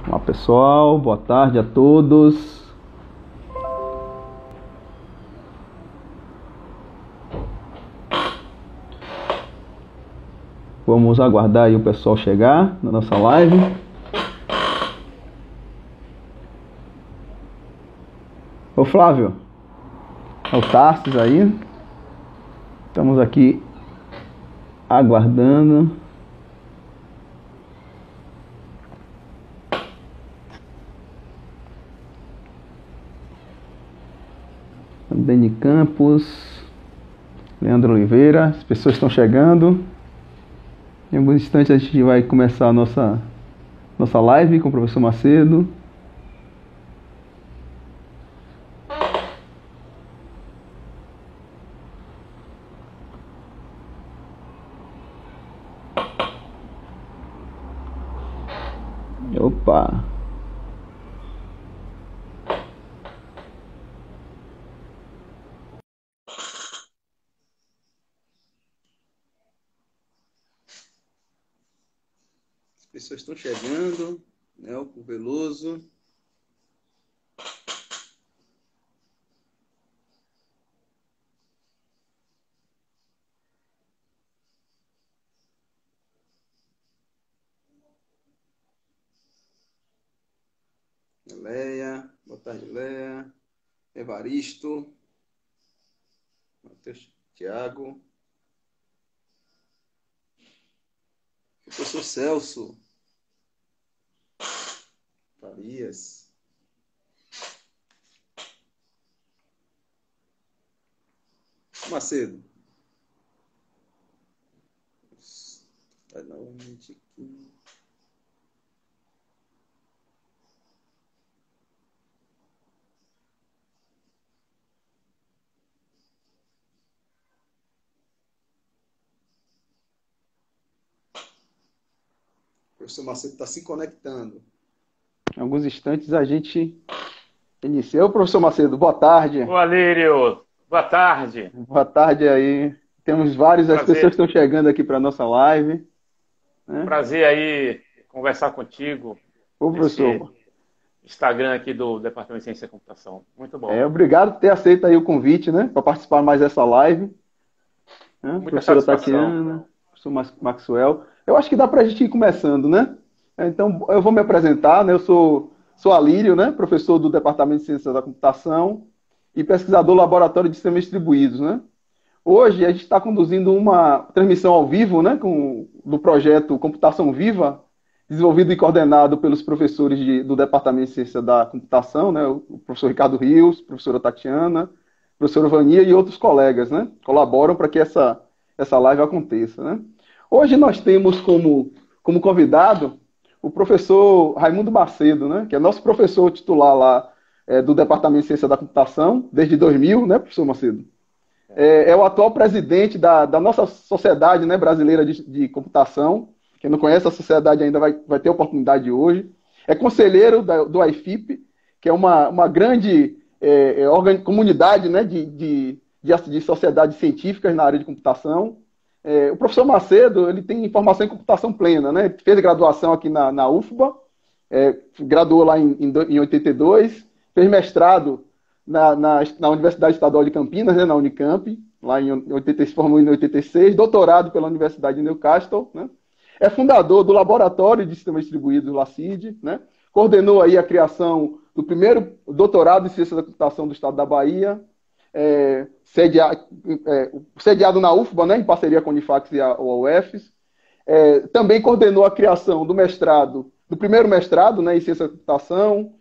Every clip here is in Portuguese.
Olá pessoal, boa tarde a todos. Vamos aguardar aí o pessoal chegar na nossa live. Ô Flávio, é o Tarsis aí. Estamos aqui aguardando. Dani Campos, Leandro Oliveira, as pessoas estão chegando. Em alguns instantes a gente vai começar a nossa live com o professor Macedo. Opa! As pessoas estão chegando, né? O Veloso. Leia, boa tarde, Leia. Evaristo, Matheus, Tiago, professor Celso, Farias, Macedo. Vai novamente aqui. O professor Macedo está se conectando. Em alguns instantes a gente inicia. Ô, professor Macedo, boa tarde. Ô, Alírio, boa tarde. Boa tarde aí. Temos as pessoas estão chegando aqui para a nossa live. Né? Prazer aí conversar contigo. Ô, professor. Instagram aqui do Departamento de Ciência da Computação. Muito bom. Obrigado por ter aceito aí o convite, né? Para participar mais dessa live. Né? Professora Tatiana, professor Maxwell. Eu acho que dá para a gente ir começando, né? Então, eu vou me apresentar, né? Eu sou Alírio, né? Professor do Departamento de Ciência da Computação e pesquisador do Laboratório de Sistemas Distribuídos, né? Hoje a gente está conduzindo uma transmissão ao vivo, né? Do projeto Computação Viva, desenvolvido e coordenado pelos professores do Departamento de Ciência da Computação, né? O professor Ricardo Rios, professora Tatiana, professora Vania e outros colegas, né? Colaboram para que essa live aconteça, né? Hoje nós temos como convidado o professor Raimundo Macedo, né? Que é nosso professor titular lá do Departamento de Ciência da Computação, desde 2000, né, professor Macedo? É o atual presidente da nossa sociedade, né, brasileira de computação. Quem não conhece a sociedade ainda vai ter oportunidade hoje. É conselheiro do IFIP, que é uma grande comunidade, né, de sociedades científicas na área de computação. O professor Macedo, ele tem formação em computação plena, né? Fez graduação aqui na UFBA, graduou lá em 82, fez mestrado na Universidade Estadual de Campinas, né, na Unicamp, lá em 86, formou em 86, doutorado pela Universidade de Newcastle, né? É fundador do Laboratório de Sistemas Distribuídos, LACID, né? Coordenou aí a criação do primeiro doutorado em Ciência da Computação do Estado da Bahia, sediado na UFBA, né, em parceria com a Unifax e a UFES. Também coordenou a criação do primeiro mestrado, né, em Ciência da Computação,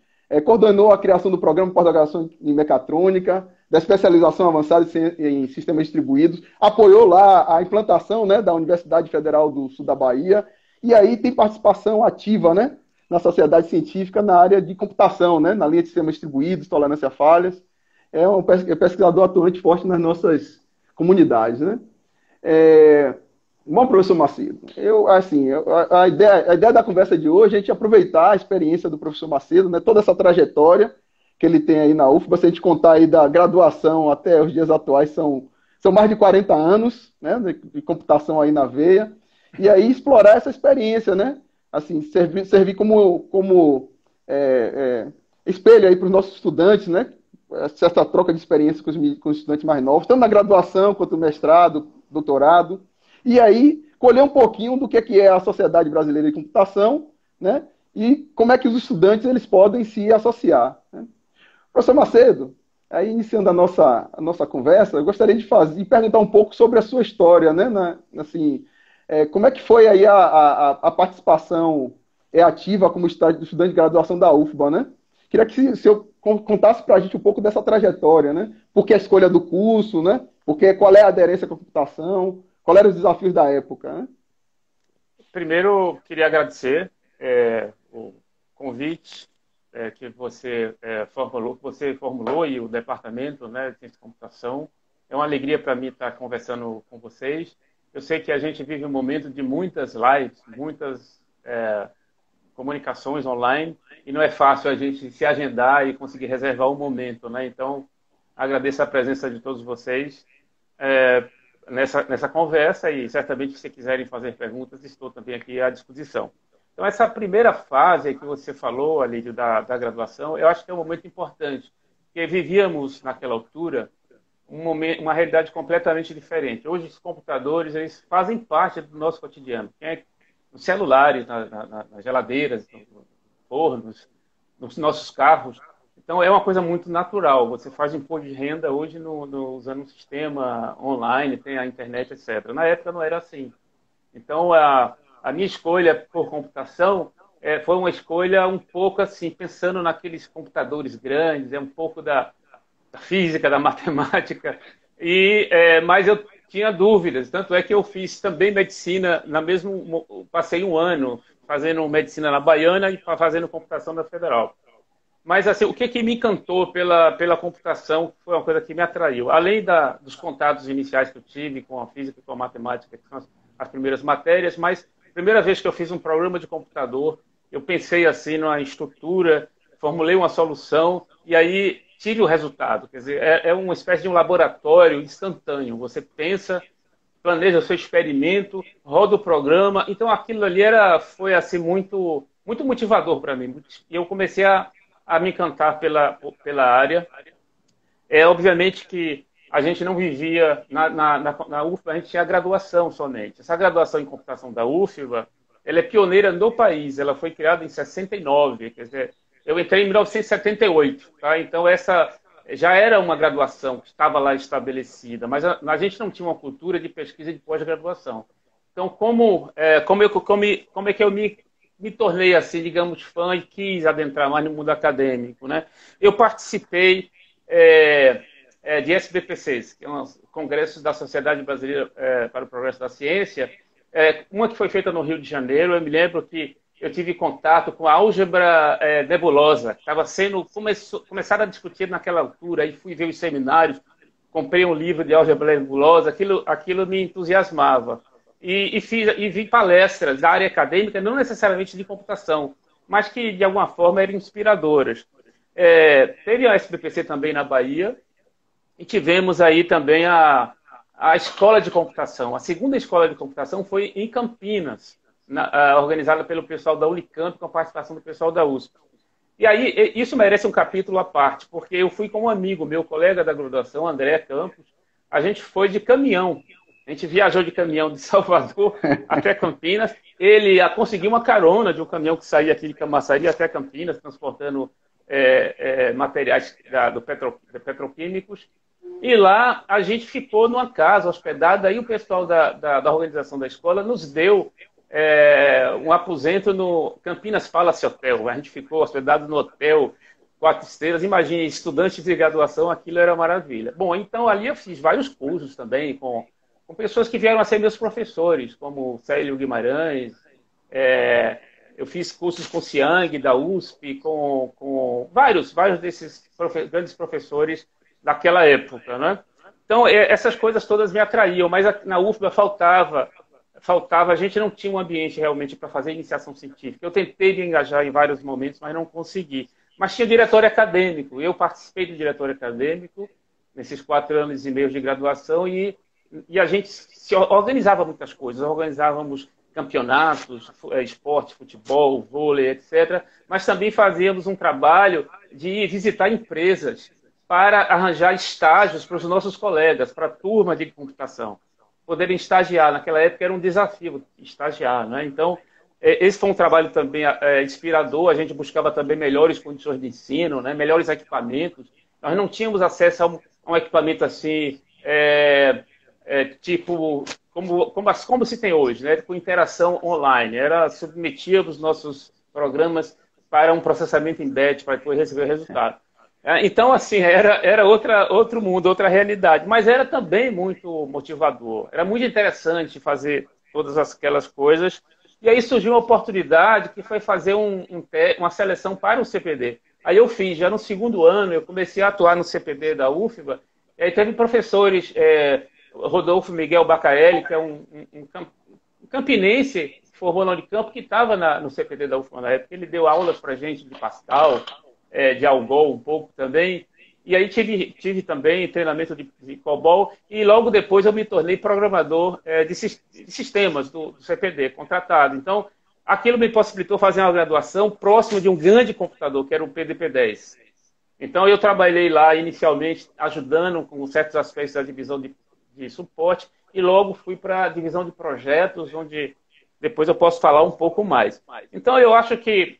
coordenou a criação do programa de pós-graduação em Mecatrônica, da especialização avançada em sistemas distribuídos, apoiou lá a implantação, né, da Universidade Federal do Sul da Bahia, e aí tem participação ativa, né, na sociedade científica na área de computação, né, na linha de sistemas distribuídos, tolerância a falhas. É um pesquisador atuante forte nas nossas comunidades, né? Bom, professor Macedo, a ideia da conversa de hoje é a gente aproveitar a experiência do professor Macedo, né, toda essa trajetória que ele tem aí na UFBA, se a gente contar aí da graduação até os dias atuais, são mais de 40 anos, né, de computação aí na veia, e aí explorar essa experiência, né, assim, servir como espelho aí para os nossos estudantes, né? Essa troca de experiência com os estudantes mais novos, tanto na graduação quanto no mestrado, doutorado. E aí, colher um pouquinho do que é a Sociedade Brasileira de Computação, né? E como é que os estudantes eles podem se associar, né? Professor Macedo, aí iniciando a nossa conversa, eu gostaria de perguntar um pouco sobre a sua história, né? Assim, como é que foi aí a participação ativa como estudante de graduação da UFBA, né? Queria que se eu contasse para a gente um pouco dessa trajetória, né? Por que a escolha do curso, né? Qual é a aderência com a computação, qual eram os desafios da época, né? Primeiro, queria agradecer o convite que você formulou e o departamento, né, de ciência de computação. É uma alegria para mim estar conversando com vocês. Eu sei que a gente vive um momento de muitas lives, muitas comunicações online, e não é fácil a gente se agendar e conseguir reservar um momento, né? Então, agradeço a presença de todos vocês nessa conversa, e certamente, se quiserem fazer perguntas, estou também aqui à disposição. Então, essa primeira fase que você falou, Alídio, da graduação, eu acho que é um momento importante, porque vivíamos, naquela altura, uma realidade completamente diferente. Hoje, os computadores eles fazem parte do nosso cotidiano. Nos celulares, nas geladeiras, nos fornos, nos nossos carros. Então, é uma coisa muito natural. Você faz imposto de renda hoje usando um sistema online, tem a internet, etc. Na época não era assim. Então, a minha escolha por computação foi uma escolha um pouco assim, pensando naqueles computadores grandes, um pouco da física, da matemática, mas eu tinha dúvidas. Tanto é que eu fiz também medicina, passei um ano fazendo medicina na Baiana e fazendo computação na Federal. Mas assim, o que me encantou pela computação foi uma coisa que me atraiu. Além dos contatos iniciais que eu tive com a física e com a matemática, que são as primeiras matérias, mas a primeira vez que eu fiz um programa de computador, eu pensei assim numa estrutura, formulei uma solução e aí tive o resultado. Quer dizer, é uma espécie de um laboratório instantâneo. Você pensa, planeja o seu experimento, roda o programa. Então aquilo ali foi assim muito, muito motivador para mim. E eu comecei a me encantar pela área. Obviamente que a gente não vivia na UFBA, a gente tinha a graduação somente. Essa graduação em computação da UFBA, ela é pioneira no país. Ela foi criada em 69, quer dizer, eu entrei em 1978, tá? Então essa já era uma graduação que estava lá estabelecida, mas a gente não tinha uma cultura de pesquisa de pós-graduação. Então como é que eu me tornei assim, digamos, fã e quis adentrar mais no mundo acadêmico, né? Eu participei de SBPCs, que são os Congressos da Sociedade Brasileira para o Progresso da Ciência, uma que foi feita no Rio de Janeiro. Eu me lembro que eu tive contato com a álgebra nebulosa, que estava começaram a discutir naquela altura, aí fui ver os seminários, comprei um livro de álgebra nebulosa, aquilo me entusiasmava. E vi palestras da área acadêmica, não necessariamente de computação, mas que de alguma forma eram inspiradoras. Teve a SBPC também na Bahia, e tivemos aí também a escola de computação. A segunda escola de computação foi em Campinas, organizada pelo pessoal da Unicamp, com a participação do pessoal da USP. E aí, isso merece um capítulo à parte, porque eu fui com um amigo, meu colega da graduação, André Campos, a gente foi de caminhão. A gente viajou de caminhão de Salvador até Campinas. Ele conseguiu uma carona de um caminhão que saía aqui de Camaçari até Campinas, transportando materiais petroquímicos. E lá a gente ficou numa casa hospedada. Aí o pessoal da organização da escola nos deu um aposento no Campinas Palace Hotel. A gente ficou hospedado no hotel 4 estrelas. Imagine, estudantes de graduação, aquilo era maravilha. Bom, então ali eu fiz vários cursos também com pessoas que vieram a ser meus professores, como Célio Guimarães. Eu fiz cursos com Ciang, da USP, com vários desses grandes professores daquela época, né? Então, essas coisas todas me atraíam, mas na UFBA faltava, a gente não tinha um ambiente realmente para fazer iniciação científica. Eu tentei me engajar em vários momentos, mas não consegui. Mas tinha diretório acadêmico. Eu participei do diretório acadêmico nesses 4 anos e meio de graduação e a gente se organizava muitas coisas. Organizávamos campeonatos, esporte, futebol, vôlei, etc. Mas também fazíamos um trabalho de visitar empresas para arranjar estágios para os nossos colegas, para a turma de computação. Poderem estagiar. Naquela época era um desafio estagiar, né? Então, esse foi um trabalho também inspirador. A gente buscava também melhores condições de ensino, né? Melhores equipamentos. Nós não tínhamos acesso a um equipamento assim, tipo, como se tem hoje, né? Com interação online. Submetíamos nossos programas para um processamento em batch para depois receber o resultado. Então, assim, era outro mundo, outra realidade, mas era também muito motivador. Era muito interessante fazer todas aquelas coisas. E aí surgiu uma oportunidade que foi fazer uma seleção para o CPD. Aí eu fiz, já no segundo ano, eu comecei a atuar no CPD da UFBA, e aí teve professores, Rodolfo Miguel Bacaelli, que é um campinense, que formou na Unicamp, que estava no CPD da UFBA na época. Ele deu aulas para a gente de Pascal, de Algol um pouco também, e aí tive também treinamento de COBOL, e logo depois eu me tornei programador de sistemas do CPD, contratado. Então, aquilo me possibilitou fazer uma graduação próximo de um grande computador, que era o PDP-10. Então, eu trabalhei lá inicialmente ajudando com certos aspectos da divisão de suporte, e logo fui para a divisão de projetos, onde depois eu posso falar um pouco mais. Então, eu acho que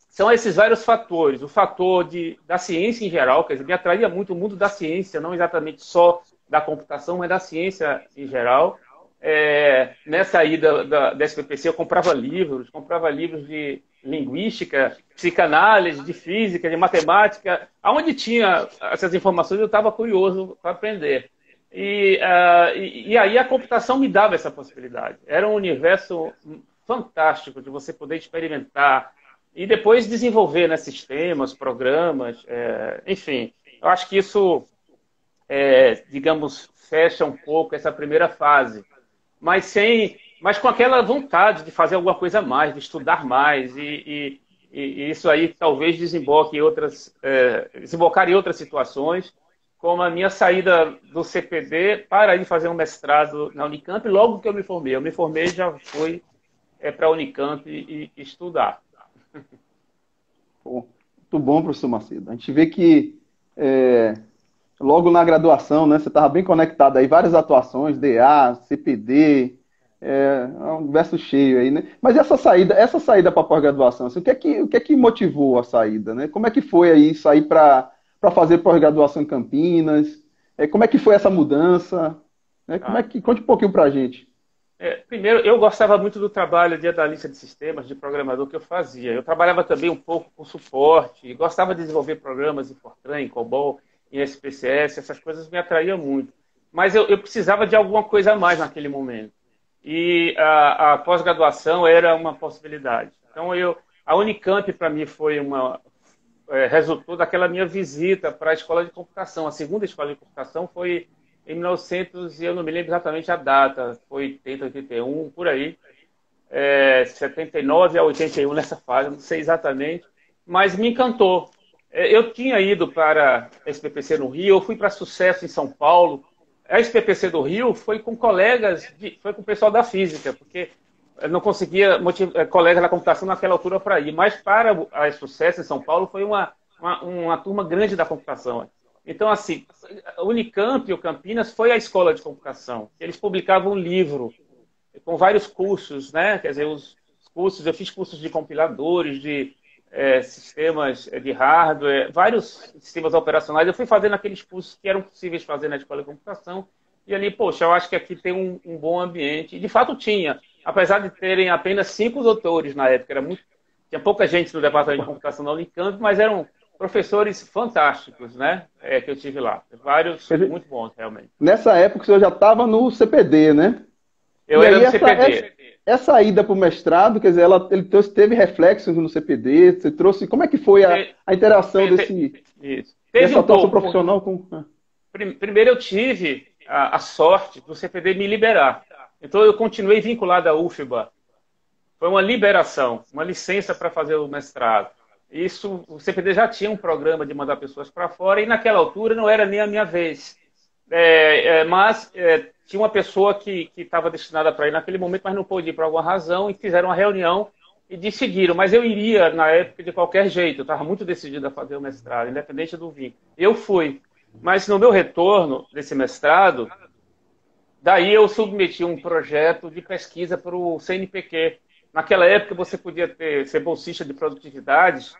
são esses vários fatores. O fator da ciência em geral, quer dizer, me atraía muito o mundo da ciência, não exatamente só da computação, mas da ciência em geral. Nessa ida da SPPC, eu comprava livros de linguística, psicanálise, de física, de matemática. Aonde tinha essas informações, eu estava curioso para aprender. E aí a computação me dava essa possibilidade. Era um universo fantástico de você poder experimentar e depois desenvolver, né, sistemas, programas, enfim. Eu acho que isso, digamos, fecha um pouco essa primeira fase. Mas com aquela vontade de fazer alguma coisa a mais, de estudar mais, e isso aí talvez desembocar em outras situações, como a minha saída do CPD para ir fazer um mestrado na Unicamp, logo que eu me formei. Eu me formei e já fui para a Unicamp e estudar. Pô, muito bom, professor Macedo. A gente vê que logo na graduação, né, você estava bem conectado aí, várias atuações, DA, CPD, um universo cheio aí, né? Mas essa saída para pós-graduação, assim, o que é que motivou a saída, né? Como é que foi aí sair para fazer pós-graduação em Campinas? Como é que foi essa mudança? Conte um pouquinho para a gente. Primeiro, eu gostava muito do trabalho de analista de sistemas, de programador que eu fazia. Eu trabalhava também um pouco com suporte, gostava de desenvolver programas em Fortran, em COBOL, em SPSS, essas coisas me atraíam muito. Mas eu precisava de alguma coisa a mais naquele momento. E a pós-graduação era uma possibilidade. Então, a Unicamp, para mim, foi resultou daquela minha visita para a escola de computação. A segunda escola de computação foi em 1900, eu não me lembro exatamente a data, foi 80, 81, por aí, 79 a 81 nessa fase, não sei exatamente, mas me encantou. Eu tinha ido para a SPPC no Rio, eu fui para Sucesso em São Paulo. A SPPC do Rio foi com colegas, foi com o pessoal da física, porque eu não conseguia colegas da computação naquela altura para ir, mas para a Sucesso em São Paulo foi uma turma grande da computação. Então, assim, a Unicamp, ou Campinas, foi a escola de computação. Eles publicavam um livro com vários cursos, né? Quer dizer, os cursos, eu fiz cursos de compiladores, de sistemas de hardware, vários sistemas operacionais. Eu fui fazendo aqueles cursos que eram possíveis fazer na escola de computação. E ali, poxa, eu acho que aqui tem um bom ambiente. E, de fato, tinha. Apesar de terem apenas 5 doutores na época. Tinha pouca gente no departamento de computação da Unicamp, mas eram professores fantásticos, né? Que eu tive lá. Vários muito bons, realmente. Nessa época, o senhor já estava no CPD, né? Eu era no CPD. Essa ida para o mestrado, quer dizer, ele teve reflexos no CPD, você trouxe... Como é que foi a interação dessa atuação profissional com... Primeiro, eu tive a sorte do CPD me liberar. Então, eu continuei vinculado à UFBA. Foi uma liberação, uma licença para fazer o mestrado. O CPD já tinha um programa de mandar pessoas para fora e naquela altura não era nem a minha vez. Mas tinha uma pessoa que estava destinada para ir naquele momento, mas não pôde ir por alguma razão, e fizeram uma reunião e decidiram. Mas eu iria, na época, de qualquer jeito. Eu estava muito decidido a fazer o mestrado, independente do vínculo. Eu fui. Mas no meu retorno desse mestrado, daí eu submeti um projeto de pesquisa para o CNPq. Naquela época você podia ser bolsista de produtividade,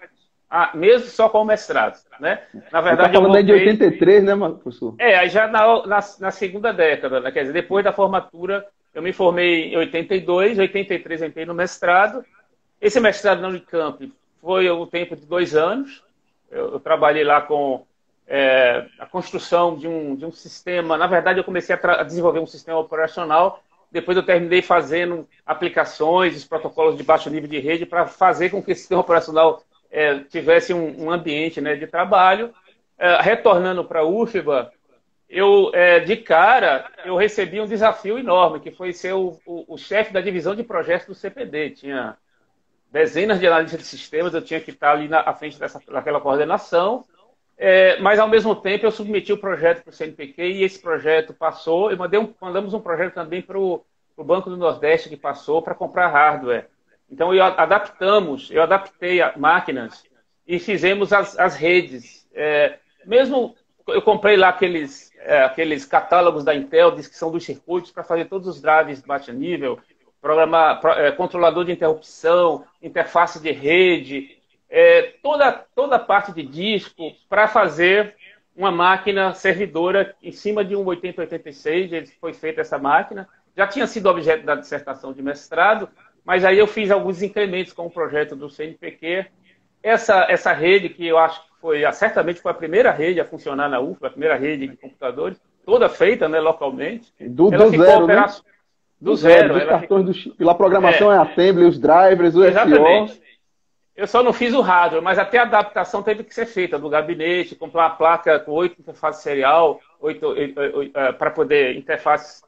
mesmo só com o mestrado, né? Na verdade, eu voltei... de 83, né, professor? Aí já na segunda década, né? Quer dizer, depois da formatura, eu me formei em 82, 83 entrei no mestrado. Esse mestrado na Unicamp foi um tempo de 2 anos. Eu trabalhei lá com a construção de um sistema. Na verdade, eu comecei a desenvolver um sistema operacional. Depois eu terminei fazendo aplicações, os protocolos de baixo nível de rede para fazer com que esse sistema operacional tivesse um ambiente, né, de trabalho. Retornando para a UFBA, de cara, eu recebi um desafio enorme, que foi ser o chefe da divisão de projetos do CPD. Tinha dezenas de analistas de sistemas, eu tinha que estar ali à frente daquela coordenação, mas, ao mesmo tempo, eu submeti o projeto para o CNPq e esse projeto passou. Mandamos um projeto também para o Banco do Nordeste, que passou, para comprar hardware. Então, eu adaptei máquinas e fizemos as redes. Mesmo eu comprei lá aqueles catálogos da Intel, que são dos circuitos, para fazer todos os drives de baixo nível, controlador de interrupção, interface de rede, toda a parte de disco, para fazer uma máquina servidora em cima de um 8086. Foi feita essa máquina. Já tinha sido objeto da dissertação de mestrado, mas aí eu fiz alguns incrementos com o projeto do CNPq. Essa rede, que eu acho que certamente foi a primeira rede a funcionar na UFBA, a primeira rede de computadores, toda feita, né, localmente. Do zero, né? Do zero. Dos cartões do chip. A programação é assembly, os drivers, o Exatamente. SO. Eu só não fiz o hardware, mas até a adaptação teve que ser feita do gabinete, comprar uma placa com 8 interfaces serial, para poder interface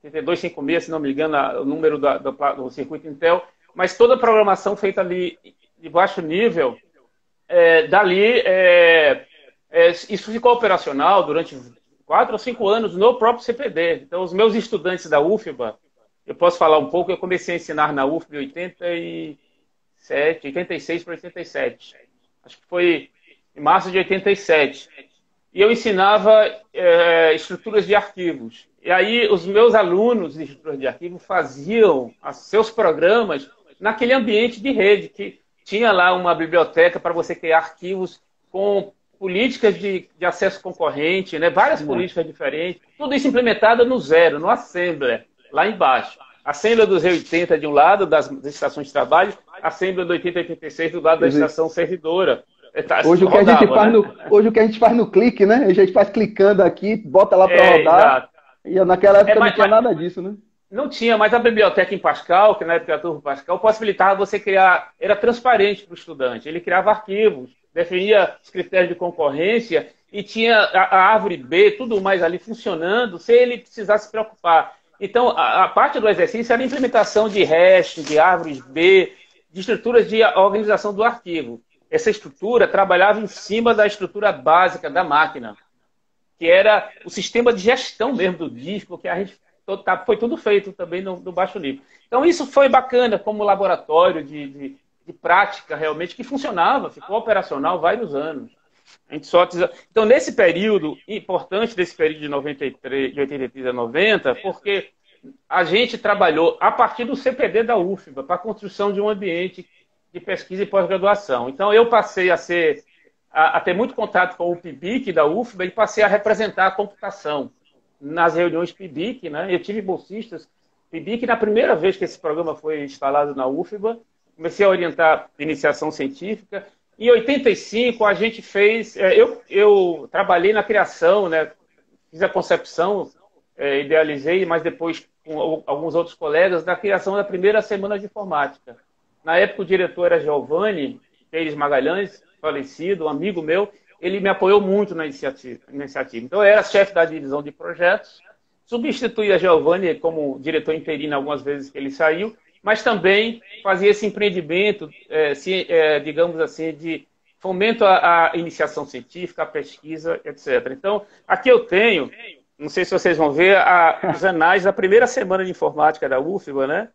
8256, se não me engano, o número do circuito Intel, mas toda a programação feita ali de baixo nível, isso ficou operacional durante 4 ou 5 anos no próprio CPD. Então, os meus estudantes da UFBA, eu posso falar um pouco, eu comecei a ensinar na UFBA em 86 para 87. Acho que foi em março de 87. E eu ensinava estruturas de arquivos. E aí os meus alunos de estruturas de arquivo faziam seus programas naquele ambiente de rede, que tinha lá uma biblioteca para você criar arquivos com políticas de acesso concorrente, né? Várias políticas diferentes, tudo isso implementado no zero, no Assembler, lá embaixo. Assembler do Z80 de um lado, das estações de trabalho, Assembler do 8086 do lado da estação servidora. Hoje o que a gente faz no clique, né? A gente faz clicando aqui, bota lá para rodar. Exato. E naquela época não tinha nada disso, né? Não tinha, mas a biblioteca em Pascal, que na época era Turbo Pascal, possibilitava você criar, era transparente para o estudante. Ele criava arquivos, definia os critérios de concorrência e tinha a árvore B, tudo mais ali funcionando, sem ele precisar se preocupar. Então, a parte do exercício era a implementação de hash, de árvores B, de estruturas de organização do arquivo. Essa estrutura trabalhava em cima da estrutura básica da máquina, que era o sistema de gestão mesmo do disco, que a gente foi tudo feito também no baixo nível. Então, isso foi bacana como laboratório de prática, realmente, que funcionava, ficou operacional vários anos. Então, nesse período, importante desse período de 83 a 90, porque a gente trabalhou a partir do CPD da UFBA para a construção de um ambiente de pesquisa e pós-graduação. Então, eu passei a ter muito contato com o PIBIC da UFBA e passei a representar a computação nas reuniões PIBIC, né? Eu tive bolsistas PIBIC na primeira vez que esse programa foi instalado na UFBA. Comecei a orientar iniciação científica. Em 85, a gente fez... Eu trabalhei na criação, né? Fiz a concepção, idealizei, mas depois com alguns outros colegas, da criação da primeira semana de informática. Na época, o diretor era Giovanni Pérez Magalhães, falecido, um amigo meu. Ele me apoiou muito na iniciativa. Então, eu era chefe da divisão de projetos, substituí a Giovanni como diretor interino algumas vezes que ele saiu, mas também fazia esse empreendimento, digamos assim, de fomento à iniciação científica, à pesquisa, etc. Então, aqui eu tenho não sei se vocês vão ver, os anais da primeira semana de informática da UFBA, né?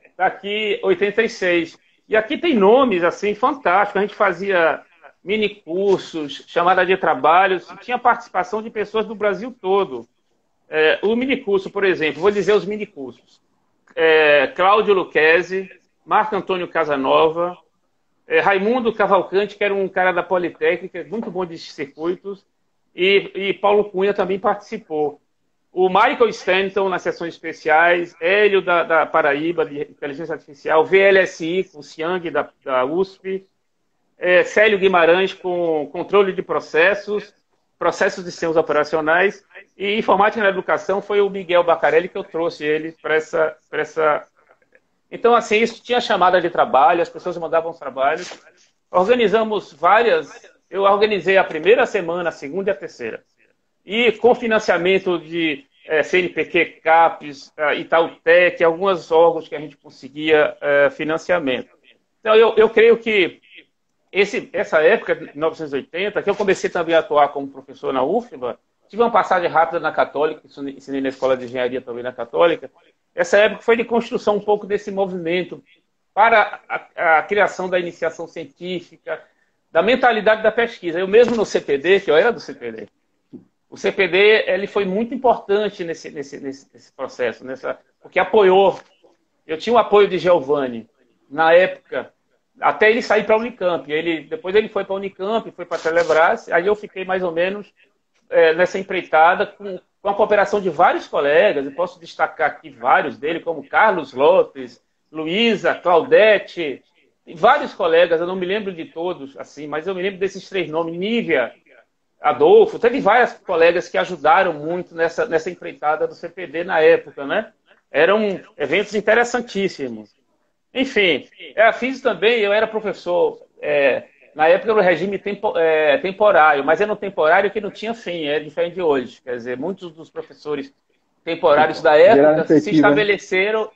Está aqui 86. E aqui tem nomes assim fantásticos. A gente fazia mini cursos, chamada de trabalhos, tinha participação de pessoas do Brasil todo. O mini curso, por exemplo, vou dizer os mini cursos. Cláudio Lucchesi, Marco Antônio Casanova, Raimundo Cavalcante, que era um cara da Politécnica, muito bom de circuitos, e Paulo Cunha também participou. O Michael Stanton nas sessões especiais, Hélio da Paraíba, de Inteligência Artificial, VLSI, com o Ciang da USP, Célio Guimarães com controle de processos de sistemas operacionais, e informática na educação foi o Miguel Bacarelli que eu trouxe ele para essa... Então, assim, isso tinha chamada de trabalho, as pessoas mandavam os trabalhos. Organizamos eu organizei a primeira semana, a segunda e a terceira. E com financiamento de CNPq, CAPES, Itautec, alguns órgãos que a gente conseguia financiamento. Então, eu creio que essa época, de 1980, que eu comecei também a atuar como professor na UFBA, tive uma passagem rápida na Católica, ensinei na Escola de Engenharia também na Católica. Essa época foi de construção um pouco desse movimento para a criação da iniciação científica, da mentalidade da pesquisa. Eu mesmo no CPD, que eu era do CPD, o CPD ele foi muito importante nesse processo, porque apoiou. Eu tinha o apoio de Giovanni na época, até ele sair para a Unicamp. Depois ele foi para a Unicamp, foi para a Telebrás, aí eu fiquei mais ou menos nessa empreitada com a cooperação de vários colegas. Eu posso destacar aqui vários dele, como Carlos Lopes, Luísa, Claudete, e vários colegas, eu não me lembro de todos, assim, mas eu me lembro desses 3 nomes, Nívia, Adolfo, teve várias colegas que ajudaram muito nessa empreitada do CPD na época, né? Eram eventos interessantíssimos. Enfim, fiz também, eu era professor, na época no regime temporário, mas era um temporário que não tinha fim, é diferente de hoje. Quer dizer, muitos dos professores temporários da época se estabeleceram,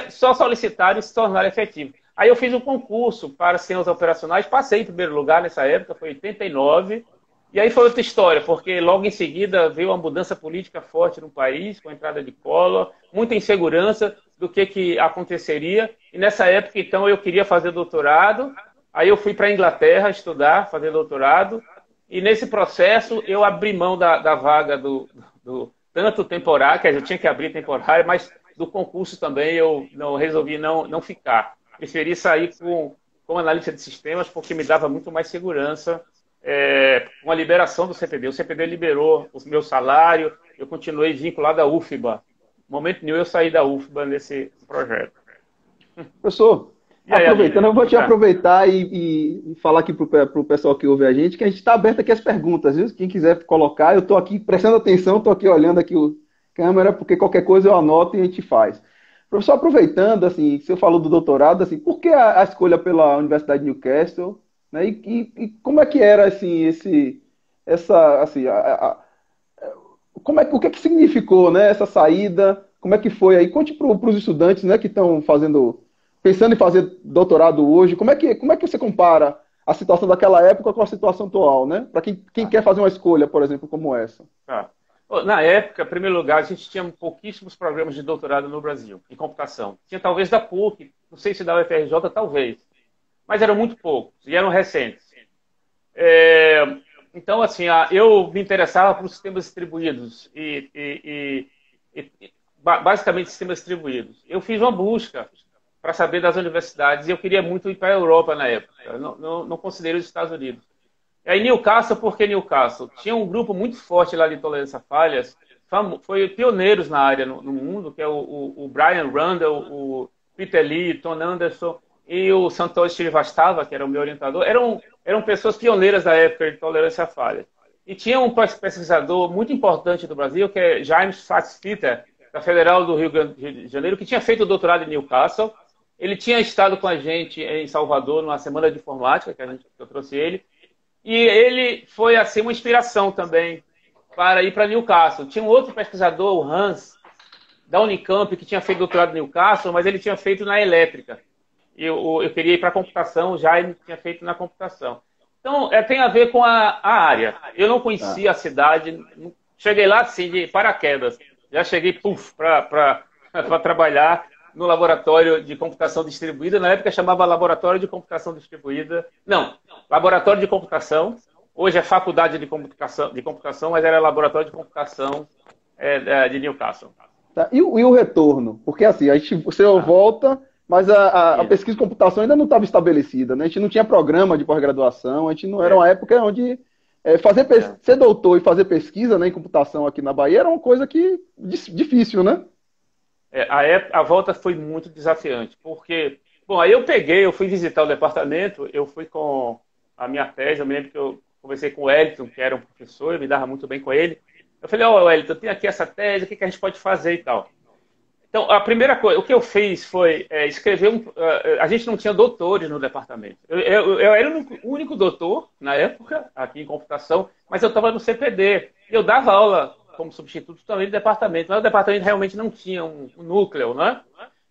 só solicitaram e se tornaram efetivos. Aí eu fiz um concurso para sistemas operacionais, passei em primeiro lugar nessa época, foi em 89, e aí foi outra história, porque logo em seguida veio uma mudança política forte no país, com a entrada de Collor, muita insegurança do que aconteceria, e nessa época, então, eu queria fazer doutorado, aí eu fui para a Inglaterra estudar, fazer doutorado, e nesse processo eu abri mão da vaga do tanto temporário, quer dizer, eu tinha que abrir temporário, mas do concurso também eu resolvi não ficar. Preferi sair como analista de sistemas, porque me dava muito mais segurança com a liberação do CPD. O CPD liberou o meu salário, eu continuei vinculado à UFBA. No momento nenhum eu saí da UFBA nesse projeto. Professor, aproveitando, eu vou te aproveitar e falar aqui para o pessoal que ouve a gente, que a gente está aberto aqui às perguntas, viu? Quem quiser colocar, eu estou aqui prestando atenção, estou aqui olhando aqui o câmera, porque qualquer coisa eu anoto e a gente faz. Professor, aproveitando, assim, você falou do doutorado, assim, por que a escolha pela Universidade de Newcastle? Né? E como é que era, assim, o que significou, né, essa saída? Como é que foi aí? Conte para os estudantes, né, que estão pensando em fazer doutorado hoje, como é que você compara a situação daquela época com a situação atual, né? Para quem quer fazer uma escolha, por exemplo, como essa. Na época, em primeiro lugar, a gente tinha pouquíssimos programas de doutorado no Brasil, em computação. Tinha talvez da PUC, não sei se da UFRJ, talvez. Mas eram muito poucos, e eram recentes. Então, assim, eu me interessava por sistemas distribuídos, basicamente sistemas distribuídos. Eu fiz uma busca para saber das universidades, e eu queria muito ir para a Europa na época. Eu não considerei os Estados Unidos. E aí Newcastle, por que Newcastle? Tinha um grupo muito forte lá de tolerância a falhas, foi pioneiros na área no mundo, que é o Brian Randall, o Peter Lee, Tom Anderson e o Santosh Srivastava, que era o meu orientador. Eram pessoas pioneiras da época de tolerância a falhas. E tinha um pesquisador muito importante do Brasil, que é James Saxpeter, da Federal do Rio de Janeiro, que tinha feito o doutorado em Newcastle. Ele tinha estado com a gente em Salvador numa semana de informática, que eu trouxe ele. E ele foi, assim, uma inspiração também para ir para Newcastle. Tinha um outro pesquisador, o Hans, da Unicamp, que tinha feito doutorado em Newcastle, mas ele tinha feito na elétrica. Eu queria ir para a computação, o Jaime tinha feito na computação. Então, tem a ver com a área. Eu não conhecia a cidade, cheguei lá, assim, de paraquedas. Já cheguei, para trabalhar no laboratório de computação distribuída. Na época chamava Laboratório de Computação Distribuída. Não, Laboratório de Computação. Hoje é Faculdade de Computação, mas era Laboratório de Computação de Newcastle. Tá. E o retorno? Porque assim, você volta, mas a pesquisa de computação ainda não estava estabelecida, né? A gente não tinha programa de pós-graduação, a gente não era uma época onde ser doutor e fazer pesquisa, né, em computação aqui na Bahia era uma coisa que difícil, né? A volta foi muito desafiante, porque, bom, aí eu fui visitar o departamento, eu fui com a minha tese, eu me lembro que eu conversei com o Wellington, que era um professor, eu me dava muito bem com ele. Eu falei, Wellington, eu tenho aqui essa tese, o que a gente pode fazer e tal. Então, a primeira coisa, o que eu fiz foi escrever a gente não tinha doutores no departamento. Eu era o único doutor, na época, aqui em computação, mas eu estava no CPD. Eu dava aula como substituto também do departamento, mas o departamento realmente não tinha um núcleo, né?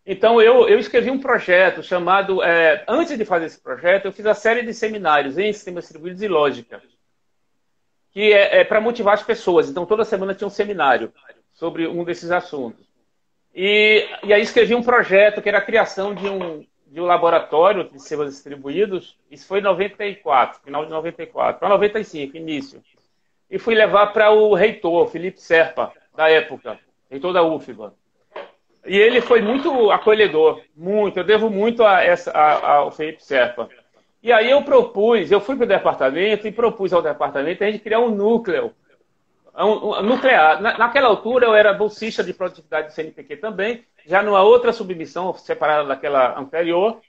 Então, eu escrevi um projeto chamado... antes de fazer esse projeto, eu fiz a série de seminários em sistemas distribuídos e lógica, que para motivar as pessoas. Então, toda semana tinha um seminário sobre um desses assuntos. E aí escrevi um projeto que era a criação de um laboratório de sistemas distribuídos. Isso foi em 94, final de 94, para 95, início. E fui levar para o reitor, Felipe Serpa, da época, reitor da UFBA. E ele foi muito acolhedor, muito. Eu devo muito ao Felipe Serpa. E aí eu fui para o departamento e propus ao departamento a gente criar um núcleo, nuclear. Naquela altura eu era bolsista de produtividade do CNPq também, já numa outra submissão separada daquela anterior,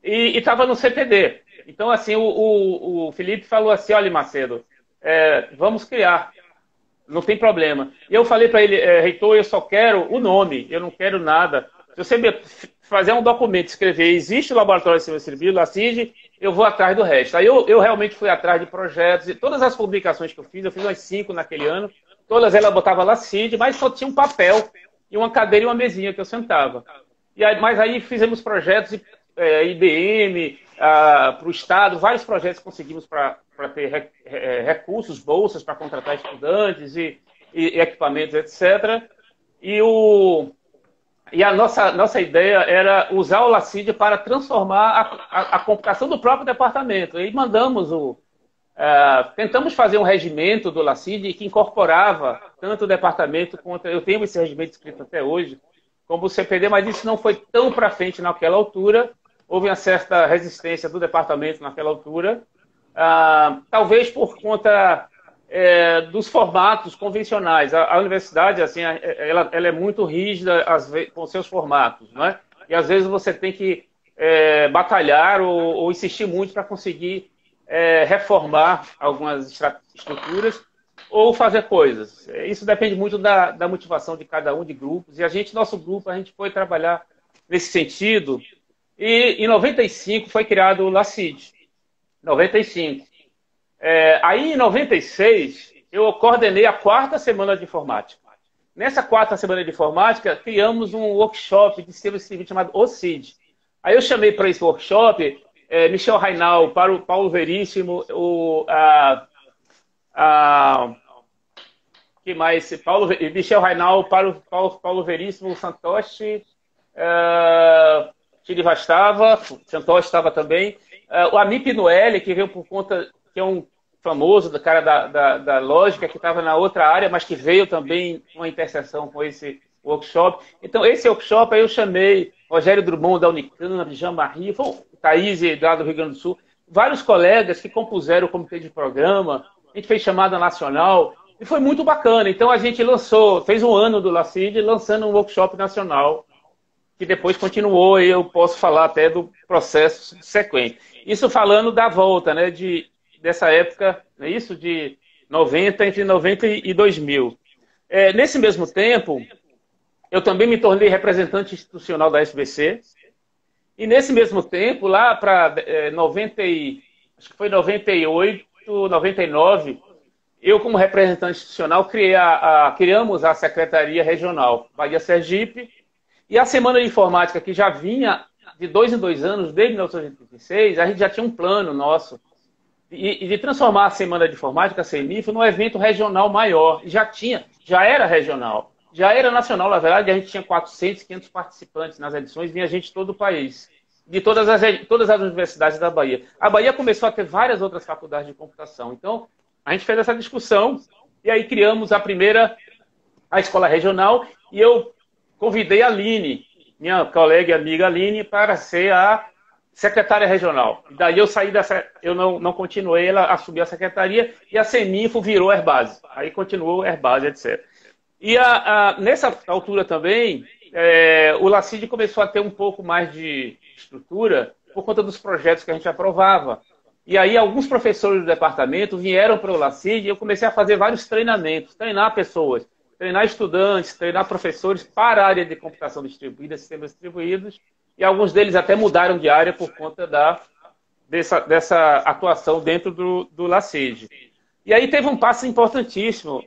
e estava no CPD. Então, assim, o Felipe falou assim, olha, Macedo, vamos criar, não tem problema. E eu falei para ele, reitor, eu só quero o nome, eu não quero nada. Se você fazer um documento, escrever, existe o Laboratório de Sistemas Distribuídos, LACID, eu vou atrás do resto. Aí eu realmente fui atrás de projetos, e todas as publicações que eu fiz umas 5 naquele ano, todas elas botava LACID, mas só tinha um papel, e uma cadeira e uma mesinha que eu sentava. Mas aí fizemos projetos, IBM, para o Estado, vários projetos conseguimos para ter recursos, bolsas para contratar estudantes e equipamentos, etc. E a nossa ideia era usar o LACID para transformar a computação do próprio departamento. E tentamos fazer um regimento do LACID que incorporava tanto o departamento quanto... Eu tenho esse regimento escrito até hoje, como o CPD, mas isso não foi tão para frente naquela altura. Houve uma certa resistência do departamento naquela altura. Talvez por conta... dos formatos convencionais. A universidade, assim, ela é muito rígida com seus formatos, né? E às vezes você tem que batalhar ou insistir muito para conseguir reformar algumas estruturas ou fazer coisas. Isso depende muito da motivação de cada um, de grupos. E nosso grupo, a gente foi trabalhar nesse sentido. E em 95 foi criado o LACID. 95. Aí, em 96, eu coordenei a 4ª semana de informática. Nessa 4ª semana de informática, criamos um workshop de sistemas distribuídos chamado OCID. Aí eu chamei para esse workshop Michel Rainal, para o Paulo Veríssimo, que mais? Michel Rainal, para o Paulo Veríssimo, o Santoshi, Shrivastava, Santoshi estava também, o Amip Noelle, que veio por conta... que é um famoso, do cara da lógica, que estava na outra área, mas que veio também uma interseção com esse workshop. Então, esse workshop aí eu chamei Rogério Drummond, da Unicamp, Jean-Marie, Thaís, lá do Rio Grande do Sul, vários colegas que compuseram o comitê de programa, a gente fez chamada nacional, e foi muito bacana. Então, a gente fez um ano do LACID, lançando um workshop nacional, que depois continuou, e eu posso falar até do processo subsequente. Isso falando da volta, né, dessa época, é isso, de 90, entre 90 e 2000. Nesse mesmo tempo, eu também me tornei representante institucional da SBC, e nesse mesmo tempo, lá para acho que foi 98, 99, eu, como representante institucional, criamos a Secretaria Regional Bahia Sergipe, e a Semana de Informática, que já vinha de 2 em 2 anos, desde 1986, a gente já tinha um plano nosso e de transformar a Semana de Informática, a CENIF, num evento regional maior. Já era regional, já era nacional, na verdade, a gente tinha 400, 500 participantes nas edições, vinha gente de todo o país, de todas as universidades da Bahia. A Bahia começou a ter várias outras faculdades de computação. Então, a gente fez essa discussão e aí criamos a escola regional e eu convidei a Aline, minha colega e amiga Aline, para ser a secretária regional. Daí eu saí eu não continuei, ela assumiu a secretaria e a CENIFO virou Airbase. Aí continuou Airbase, etc. E nessa altura também, o LACID começou a ter um pouco mais de estrutura por conta dos projetos que a gente aprovava. E aí alguns professores do departamento vieram para o LACID e eu comecei a fazer vários treinamentos, treinar pessoas, treinar estudantes, treinar professores para a área de computação distribuída, sistemas distribuídos, e alguns deles até mudaram de área por conta dessa atuação dentro do LACID. E aí teve um passo importantíssimo,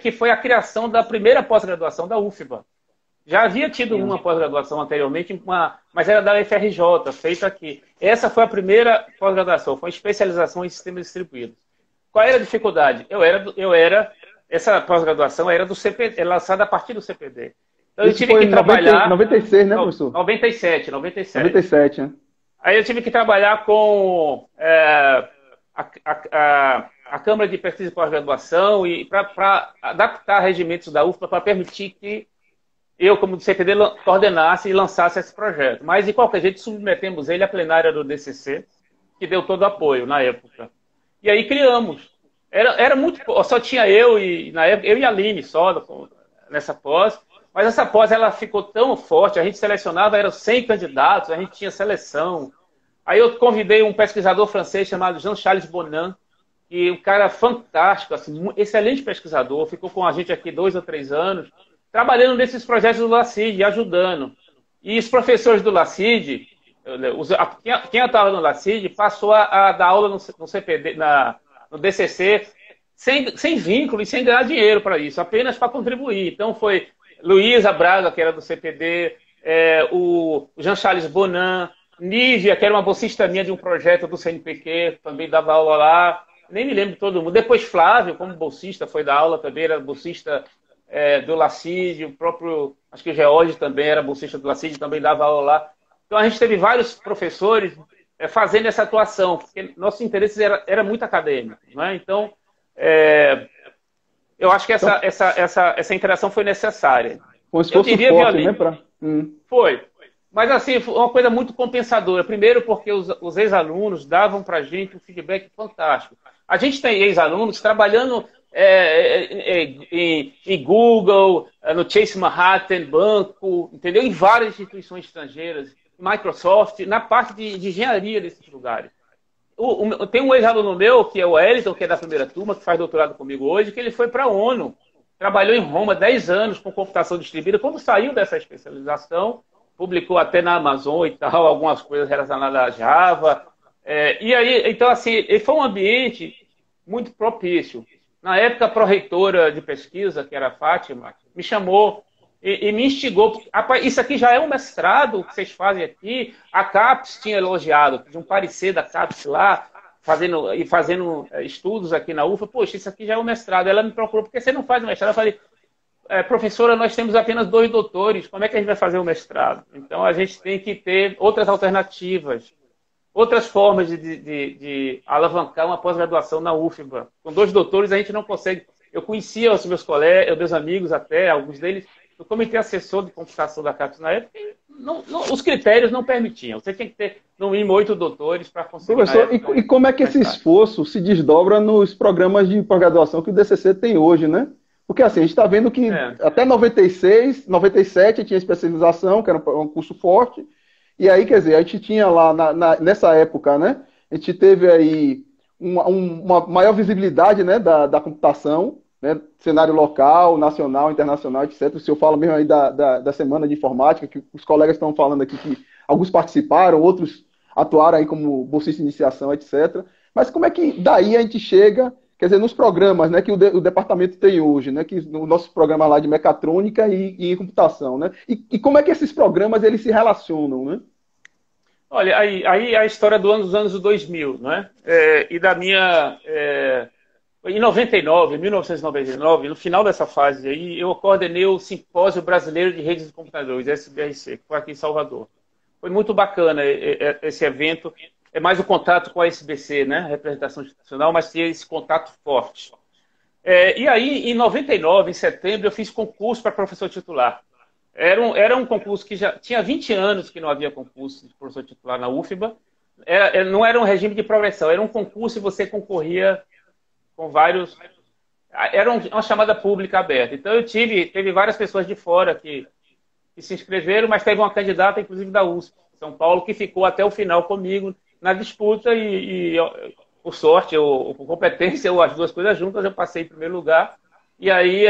que foi a criação da primeira pós-graduação da UFBA. Já havia tido uma pós-graduação anteriormente, mas era da UFRJ, feita aqui. Essa foi a primeira pós-graduação, foi especialização em sistemas distribuídos. Qual era a dificuldade? Essa pós-graduação era do CPD, lançada a partir do CPD. Então eu tive que trabalhar... 96, né, professor? 97. 97, né? Aí eu tive que trabalhar com a Câmara de Pesquisa e Pós-Graduação e para adaptar regimentos da UFBA para permitir que eu, como do CPD, coordenasse e lançasse esse projeto. Mas, de qualquer jeito, submetemos ele à plenária do DCC, que deu todo o apoio na época. E aí criamos. Era muito... Só tinha na época, eu e a Aline só nessa pós. Mas essa pós ela ficou tão forte, a gente selecionava, eram 100 candidatos, a gente tinha seleção. Aí eu convidei um pesquisador francês chamado Jean-Charles Bonin, e um cara fantástico, assim, excelente pesquisador, ficou com a gente aqui 2 ou 3 anos, trabalhando nesses projetos do LACID, ajudando. E os professores do LACID, quem estava no LACID, passou a dar aula no CPD, no DCC, sem vínculo e sem ganhar dinheiro para isso, apenas para contribuir. Então foi Luísa Braga, que era do CPD, o Jean-Charles Bonin, Nívia, que era uma bolsista minha de um projeto do CNPq, também dava aula lá. Nem me lembro de todo mundo. Depois Flávio, como bolsista, foi dar aula também, era bolsista do LACID, o próprio, acho que o George também era bolsista do LACID, também dava aula lá. Então a gente teve vários professores fazendo essa atuação, porque nosso interesse era muito acadêmico, né? Então, eu acho que essa interação foi necessária. Foi um esforço forte, né? Foi. Mas, assim, foi uma coisa muito compensadora. Primeiro, porque os ex-alunos davam para a gente um feedback fantástico. A gente tem ex-alunos trabalhando em Google, no Chase Manhattan, banco, entendeu? Em várias instituições estrangeiras, Microsoft, na parte de engenharia desses lugares. Tem um ex-aluno meu, que é o Wellington, que é da primeira turma, que faz doutorado comigo hoje, que ele foi para a ONU. Trabalhou em Roma 10 anos com computação distribuída. Quando saiu dessa especialização, publicou até na Amazon e tal, algumas coisas relacionadas a Java. E aí, então, assim, foi um ambiente muito propício. Na época, a pró-reitora de pesquisa, que era a Fátima, me chamou e me instigou. Isso aqui já é um mestrado que vocês fazem aqui. A CAPES tinha elogiado, de um parecer da CAPES lá, fazendo estudos aqui na UFA. Poxa, isso aqui já é um mestrado. Ela me procurou, por que você não faz o mestrado? Eu falei, professora, nós temos apenas 2 doutores, como é que a gente vai fazer o mestrado? Então, a gente tem que ter outras alternativas, outras formas de alavancar uma pós-graduação na UFBA. Com 2 doutores, a gente não consegue. Eu conhecia os meus colegas, meus amigos até, alguns deles, no comitê assessor de computação da CAPES na época, os critérios não permitiam. Você tinha que ter, no mínimo, 8 doutores para conseguir... Professor, e como é que esse esforço se desdobra nos programas de pós-graduação que o DCC tem hoje, né? Porque assim, a gente está vendo que até 96, 97 tinha especialização, que era um curso forte, e aí, quer dizer, a gente tinha lá, nessa época, né, a gente teve aí uma maior visibilidade, né, da computação, né, cenário local, nacional, internacional, etc. O senhor fala mesmo aí da Semana de Informática, que os colegas estão falando aqui que alguns participaram, outros atuaram aí como bolsista de iniciação, etc. Mas como é que daí a gente chega... Quer dizer, nos programas, né, que o departamento tem hoje, né, que o nosso programa lá de mecatrônica e computação, né? E como é que esses programas eles se relacionam, né? Olha, aí a história dos anos 2000, não é? E da minha... em 99, 1999, no final dessa fase aí, eu coordenei o Simpósio Brasileiro de Redes de Computadores, SBRC, que foi aqui em Salvador. Foi muito bacana esse evento. É mais o contato com a SBC, né? A representação institucional, mas tinha esse contato forte. E aí, em 99, em setembro, eu fiz concurso para professor titular. Era um concurso que já tinha 20 anos que não havia concurso de professor titular na UFBA. Não era um regime de progressão, era um concurso e você concorria com vários... Era uma chamada pública aberta. Então, teve várias pessoas de fora que se inscreveram, mas teve uma candidata, inclusive da USP, São Paulo, que ficou até o final comigo na disputa e por sorte, ou por competência, ou as duas coisas juntas, eu passei em primeiro lugar. E aí,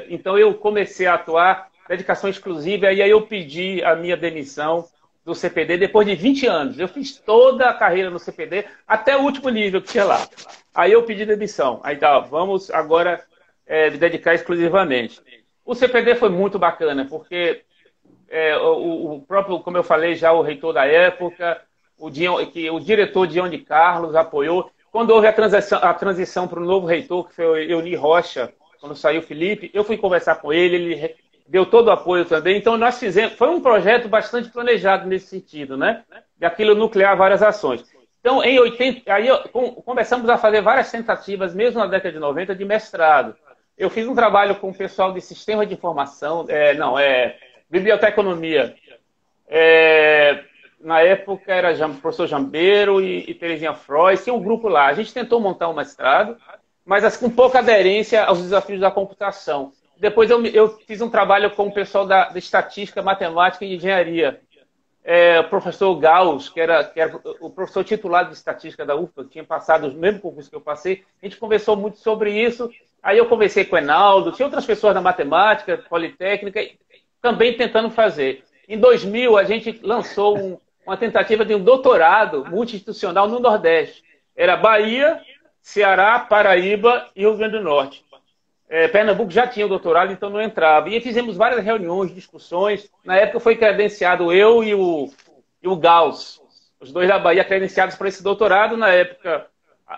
então eu comecei a atuar, dedicação exclusiva, e aí eu pedi a minha demissão do CPD depois de 20 anos. Eu fiz toda a carreira no CPD, até o último nível que tinha lá. Aí eu pedi demissão. Aí tá, vamos agora me dedicar exclusivamente. O CPD foi muito bacana, porque o próprio, como eu falei já, o reitor da época, o diretor Dion de Carlos apoiou. Quando houve a transição para o novo reitor, que foi o Euni Rocha, quando saiu o Felipe, eu fui conversar com ele deu todo o apoio também. Então, nós fizemos... Foi um projeto bastante planejado nesse sentido, né? De aquilo nuclear várias ações. Então, em 80... Aí começamos a fazer várias tentativas, mesmo na década de 90, de mestrado. Eu fiz um trabalho com o pessoal de sistema de informação... biblioteconomia. Na época era o professor Jambeiro e Terezinha Frois, tinha um grupo lá. A gente tentou montar um mestrado, mas com pouca aderência aos desafios da computação. Depois eu fiz um trabalho com o pessoal da estatística, matemática e engenharia. O professor Gauss, que era o professor titular de estatística da UFBA, que tinha passado o mesmo concurso que eu passei, a gente conversou muito sobre isso. Aí eu conversei com o Enaldo, tinha outras pessoas da matemática, politécnica, também tentando fazer. Em 2000, a gente lançou uma tentativa de um doutorado multi-institucional no Nordeste. Era Bahia, Ceará, Paraíba e Rio Grande do Norte. Pernambuco já tinha o doutorado, então não entrava. E fizemos várias reuniões, discussões. Na época foi credenciado eu e o Gauss, os dois da Bahia, credenciados para esse doutorado. Na época,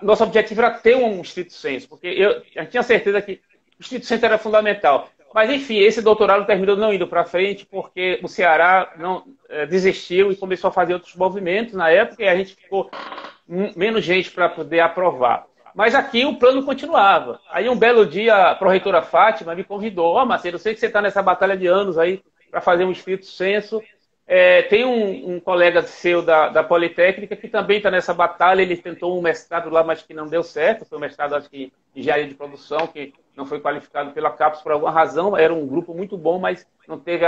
nosso objetivo era ter um estrito senso, porque eu tinha certeza que o estrito senso era fundamental. Mas, enfim, esse doutorado terminou não indo para frente, porque o Ceará desistiu e começou a fazer outros movimentos na época, e a gente ficou menos gente para poder aprovar. Mas aqui o plano continuava. Aí um belo dia a pró-reitora Fátima me convidou: Macedo, eu sei que você está nessa batalha de anos aí para fazer um estrito senso. Tem um colega seu da Politécnica que também está nessa batalha. Ele tentou um mestrado lá, mas que não deu certo. Foi um mestrado, acho que, em engenharia de produção, que não foi qualificado pela CAPES por alguma razão. Era um grupo muito bom, mas não teve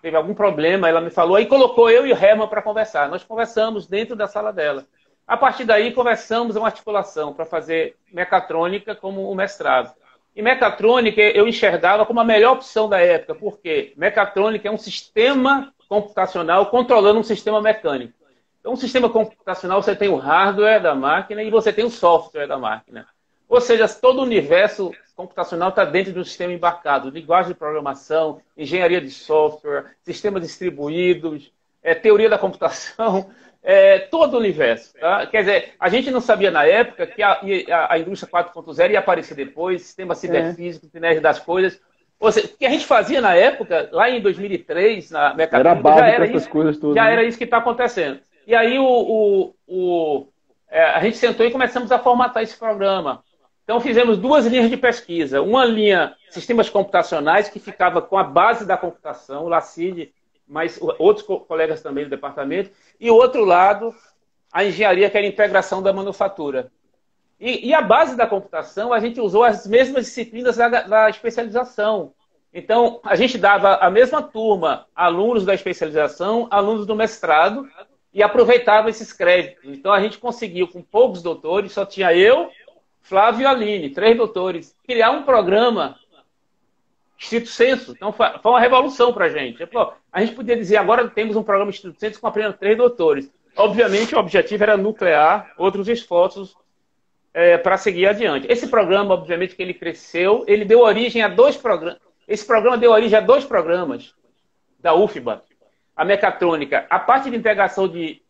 teve algum problema. Ela me falou, aí colocou eu e o Herman para conversar. Nós conversamos dentro da sala dela. A partir daí, conversamos uma articulação para fazer mecatrônica como um mestrado. E mecatrônica eu enxergava como a melhor opção da época, porque mecatrônica é um sistema computacional controlando um sistema mecânico. Então, um sistema computacional, você tem o hardware da máquina e você tem o software da máquina. Ou seja, todo o universo computacional está dentro de um sistema embarcado. Linguagem de programação, engenharia de software, sistemas distribuídos, teoria da computação... todo o universo. Tá? Quer dizer, a gente não sabia na época que a indústria 4.0 ia aparecer depois, sistema ciberfísico, internet das coisas. Ou seja, o que a gente fazia na época, lá em 2003, na mecatrônica, já era isso que está acontecendo. E aí a gente sentou e começamos a formatar esse programa. Então fizemos 2 linhas de pesquisa. Uma linha, sistemas computacionais, que ficava com a base da computação, o LACID, mas outros colegas também do departamento, e o outro lado, a engenharia, que era a integração da manufatura. E a base da computação, a gente usou as mesmas disciplinas da especialização. Então, a gente dava a mesma turma, alunos da especialização, alunos do mestrado, e aproveitava esses créditos. Então, a gente conseguiu, com poucos doutores, só tinha eu, Flávio e Aline, 3 doutores, criar um programa estrito senso. Então, foi uma revolução para a gente. A gente podia dizer, agora temos um programa estrito senso com apenas 3 doutores. Obviamente, o objetivo era nuclear outros esforços para seguir adiante. Esse programa, obviamente, que ele cresceu, ele deu origem a 2 programas. Esse programa deu origem a 2 programas da UFBA. a mecatrônica. A parte de integração de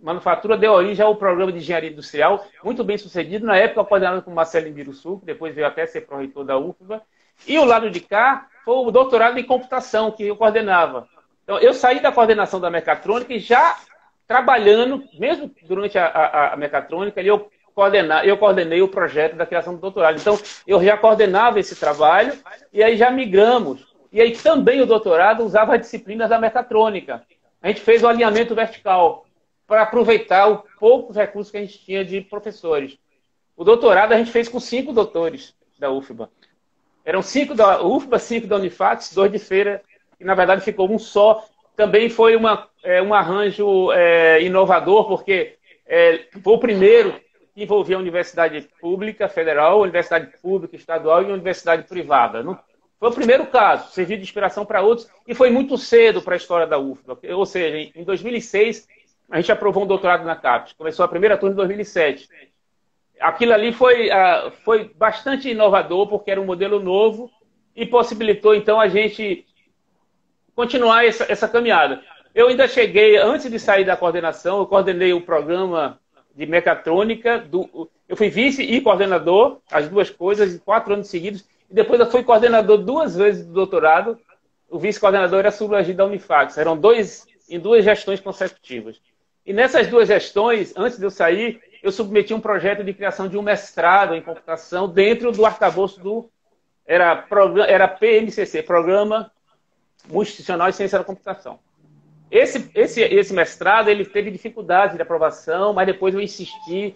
manufatura deu origem ao programa de engenharia industrial, muito bem sucedido, na época coordenado por Marcelo Biruçu, que depois veio até ser pró-reitor da UFBA. E o lado de cá foi o doutorado em computação, que eu coordenava. Então, eu saí da coordenação da mecatrônica e já trabalhando, mesmo durante a mecatrônica, eu coordenei o projeto da criação do doutorado. Então, eu já coordenava esse trabalho e aí já migramos. E aí também o doutorado usava as disciplinas da mecatrônica. A gente fez o alinhamento vertical para aproveitar os poucos recursos que a gente tinha de professores. O doutorado a gente fez com 5 doutores da UFBA. Eram 5 da UFBA, 5 da Unifax, 2 de Feira, e na verdade ficou um só. Também foi um arranjo inovador, porque foi o primeiro que envolvia a universidade pública federal, a universidade pública estadual e a universidade privada. Foi o primeiro caso, serviu de inspiração para outros, e foi muito cedo para a história da UFBA. Ou seja, em 2006, a gente aprovou um doutorado na CAPES. Começou a primeira turma em 2007. Aquilo ali foi bastante inovador, porque era um modelo novo e possibilitou, então, a gente continuar essa caminhada. Eu ainda cheguei, antes de sair da coordenação, eu coordenei o programa de mecatrônica, eu fui vice e coordenador, as duas coisas, em 4 anos seguidos, e depois eu fui coordenador 2 vezes do doutorado. O vice-coordenador era sublagir da Unifax. Eram em 2 gestões consecutivas. E nessas 2 gestões, antes de eu sair, eu submeti um projeto de criação de um mestrado em computação dentro do arcabouço era PMCC, Programa Multi-Institucional de Ciência da Computação. Esse mestrado, ele teve dificuldade de aprovação, mas depois eu insisti,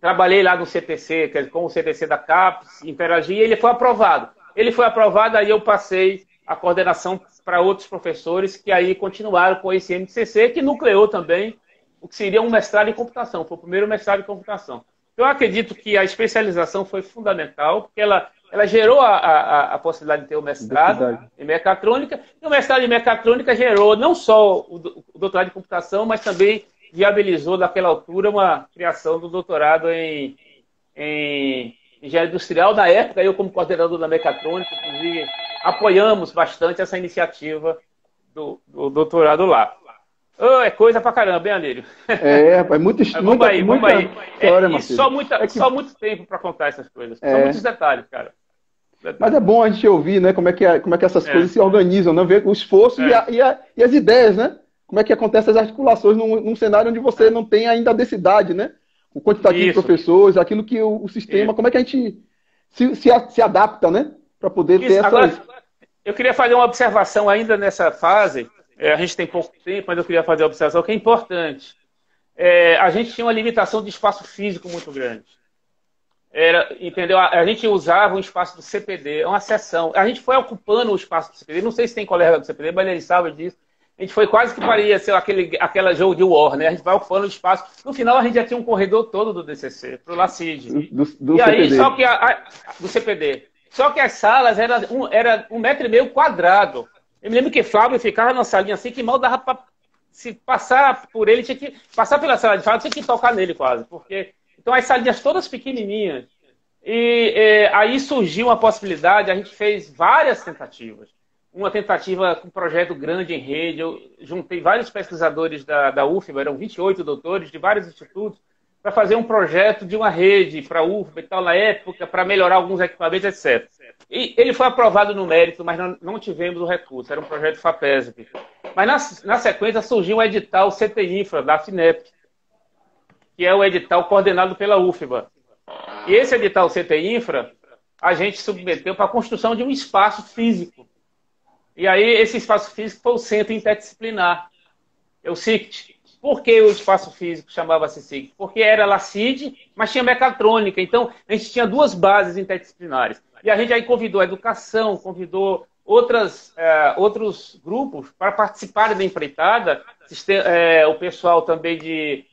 trabalhei lá no CTC, com o CTC da CAPES, interagi, e ele foi aprovado. Ele foi aprovado, aí eu passei a coordenação para outros professores que aí continuaram com esse MCC, que nucleou também o que seria um mestrado em computação. Foi o primeiro mestrado em computação. Eu acredito que a especialização foi fundamental, porque ela gerou a possibilidade de ter o mestrado em mecatrônica, e o mestrado em mecatrônica gerou não só o doutorado em computação, mas também viabilizou, naquela altura, uma criação do doutorado em engenharia industrial. Na época, eu, como coordenador da mecatrônica, inclusive, apoiamos bastante essa iniciativa do doutorado lá. É coisa pra caramba, hein, Alírio? É muita história, Marcelo. Só muito tempo para contar essas coisas. São muitos detalhes, cara. Mas é bom a gente ouvir, né, como é que essas coisas se organizam, né? Ver o esforço e as ideias, né? Como é que acontecem as articulações num cenário onde você não tem ainda a densidade, né? O quantitativo de professores, aquilo que o sistema, como é que a gente se adapta, né? Para poder ter essa... Agora, eu queria fazer uma observação ainda nessa fase. A gente tem pouco tempo, mas eu queria fazer uma observação que é importante. A gente tinha uma limitação de espaço físico muito grande. Entendeu? A gente usava um espaço do CPD, uma seção. A gente foi ocupando o espaço do CPD. Não sei se tem colega do CPD, mas eles sabem disso. A gente foi quase que parecia aquela jogo de War, né? A gente vai ocupando o espaço. No final, a gente já tinha um corredor todo do DCC, para o LACID. Do e aí, CPD. só que do CPD. Só que as salas eram 1,5 metro quadrado. Eu me lembro que Flávio ficava numa salinha assim que mal dava para se passar por ele, tinha que passar pela sala de fala, tinha que tocar nele quase. Então, as salinhas todas pequenininhas. E aí surgiu uma possibilidade, a gente fez várias tentativas. Uma tentativa com um projeto grande em rede, eu juntei vários pesquisadores da UFBA, eram 28 doutores de vários institutos, para fazer um projeto de uma rede para a UFBA e tal, na época, para melhorar alguns equipamentos, etc. E ele foi aprovado no mérito, mas não tivemos o recurso, era um projeto FAPESP. Mas na sequência surgiu um edital CT Infra, da FINEP, que é o edital coordenado pela UFBA. E esse edital CT Infra, a gente submeteu para a construção de um espaço físico. E aí, esse espaço físico foi o Centro Interdisciplinar, o CICT. Por que o espaço físico chamava-se CICT? Porque era LACID, mas tinha mecatrônica. Então, a gente tinha 2 bases interdisciplinares. E a gente aí convidou a educação, convidou outros grupos para participarem da empreitada. O pessoal também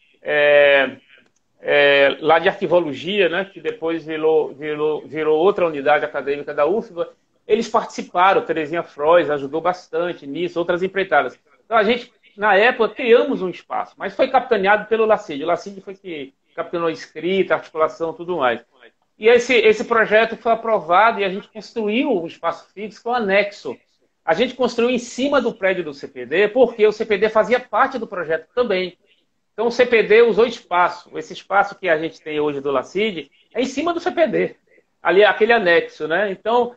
lá de arquivologia, né, que depois virou outra unidade acadêmica da UFBA. Eles participaram, Terezinha Frois ajudou bastante nisso, outras empreitadas. Então, a gente, na época, criamos um espaço, mas foi capitaneado pelo LACID. O LACID foi que capitaneou a escrita, articulação, tudo mais. E esse projeto foi aprovado e a gente construiu um espaço físico, um anexo a gente construiu em cima do prédio do CPD, porque o CPD fazia parte do projeto também. Então, o CPD usou espaço. Esse espaço que a gente tem hoje do LACID é em cima do CPD. Ali é aquele anexo, né? Então,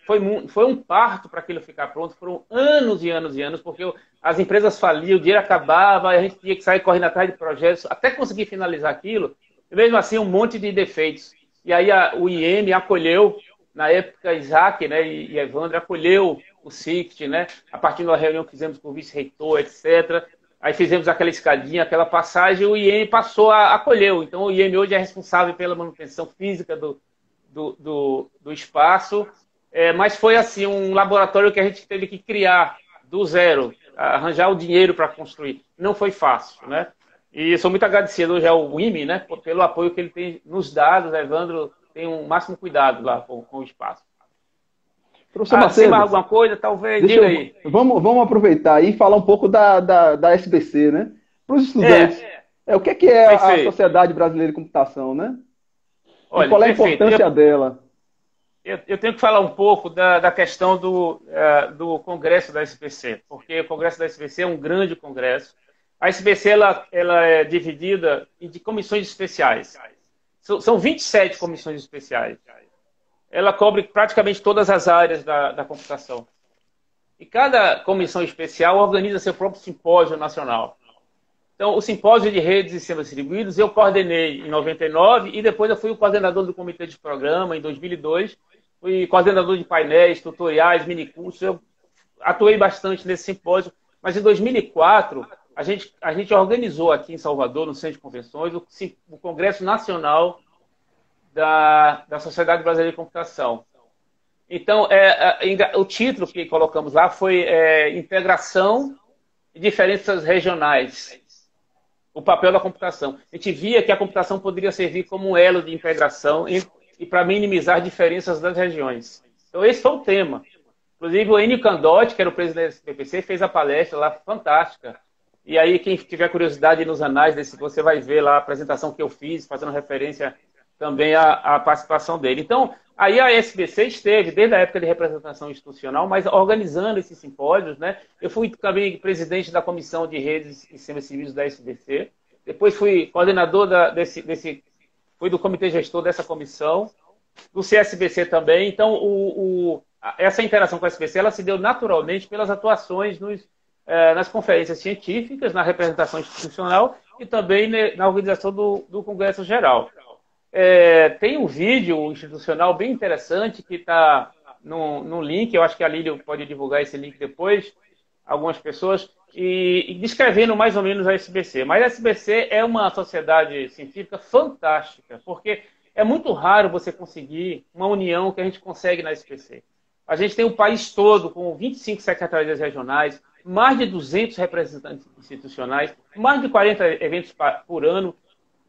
foi um parto para aquilo ficar pronto. Foram anos e anos e anos, porque as empresas faliam, o dinheiro acabava, a gente tinha que sair correndo atrás de projetos, até conseguir finalizar aquilo. E mesmo assim, um monte de defeitos. E aí o IEM acolheu, na época, Isaac, né, e Evandro acolheu o SICT, né? A partir da reunião que fizemos com o vice-reitor, etc. Aí fizemos aquela escadinha, aquela passagem, o IEM passou a acolheu. Então, o IEM hoje é responsável pela manutenção física do espaço, mas foi assim um laboratório que a gente teve que criar do zero, arranjar o dinheiro para construir. Não foi fácil, né? E sou muito agradecido hoje ao IME, né, pelo apoio que ele tem nos dados. Evandro tem um máximo cuidado lá com o espaço. Professor Macedo, mais alguma coisa, talvez? Diga aí. Vamos aproveitar e falar um pouco da SBC, né? Para os estudantes. O que é a Sociedade Brasileira de Computação, né? Olha, e qual é a importância dela? Eu tenho que falar um pouco da questão do Congresso da SBC, porque o Congresso da SBC é um grande congresso. A SBC ela é dividida em comissões especiais. São 27 comissões especiais. Ela cobre praticamente todas as áreas da computação. E cada comissão especial organiza seu próprio simpósio nacional. Então, o simpósio de redes e sistemas distribuídos eu coordenei em 99 e depois eu fui o coordenador do comitê de programa em 2002. Fui coordenador de painéis, tutoriais, minicursos. Eu atuei bastante nesse simpósio. Mas em 2004, a gente organizou aqui em Salvador, no Centro de Convenções, o Congresso Nacional da Sociedade Brasileira de Computação. Então, o título que colocamos lá foi Integração e Diferenças Regionais. O papel da computação. A gente via que a computação poderia servir como um elo de integração e para minimizar diferenças das regiões. Então, esse foi o tema. Inclusive, o Enio Candotti, que era o presidente da SBPC, fez a palestra lá, fantástica. E aí, quem tiver curiosidade nos anais você vai ver lá a apresentação que eu fiz, fazendo referência também à participação dele. Então, aí a SBC esteve, desde a época de representação institucional, mas organizando esses simpósios, né? Eu fui também presidente da Comissão de Redes e Sistemas Civis da SBC, depois fui coordenador fui do comitê gestor dessa comissão, do CSBC também. Então, essa interação com a SBC ela se deu naturalmente pelas atuações nas conferências científicas, na representação institucional e também na organização do Congresso Geral. Tem um vídeo institucional bem interessante que está no link, eu acho que a Lília pode divulgar esse link depois, algumas pessoas, e descrevendo mais ou menos a SBC. Mas a SBC é uma sociedade científica fantástica, porque é muito raro você conseguir uma união que a gente consegue na SBC. A gente tem o país todo com 25 secretarias regionais, mais de 200 representantes institucionais, mais de 40 eventos por ano,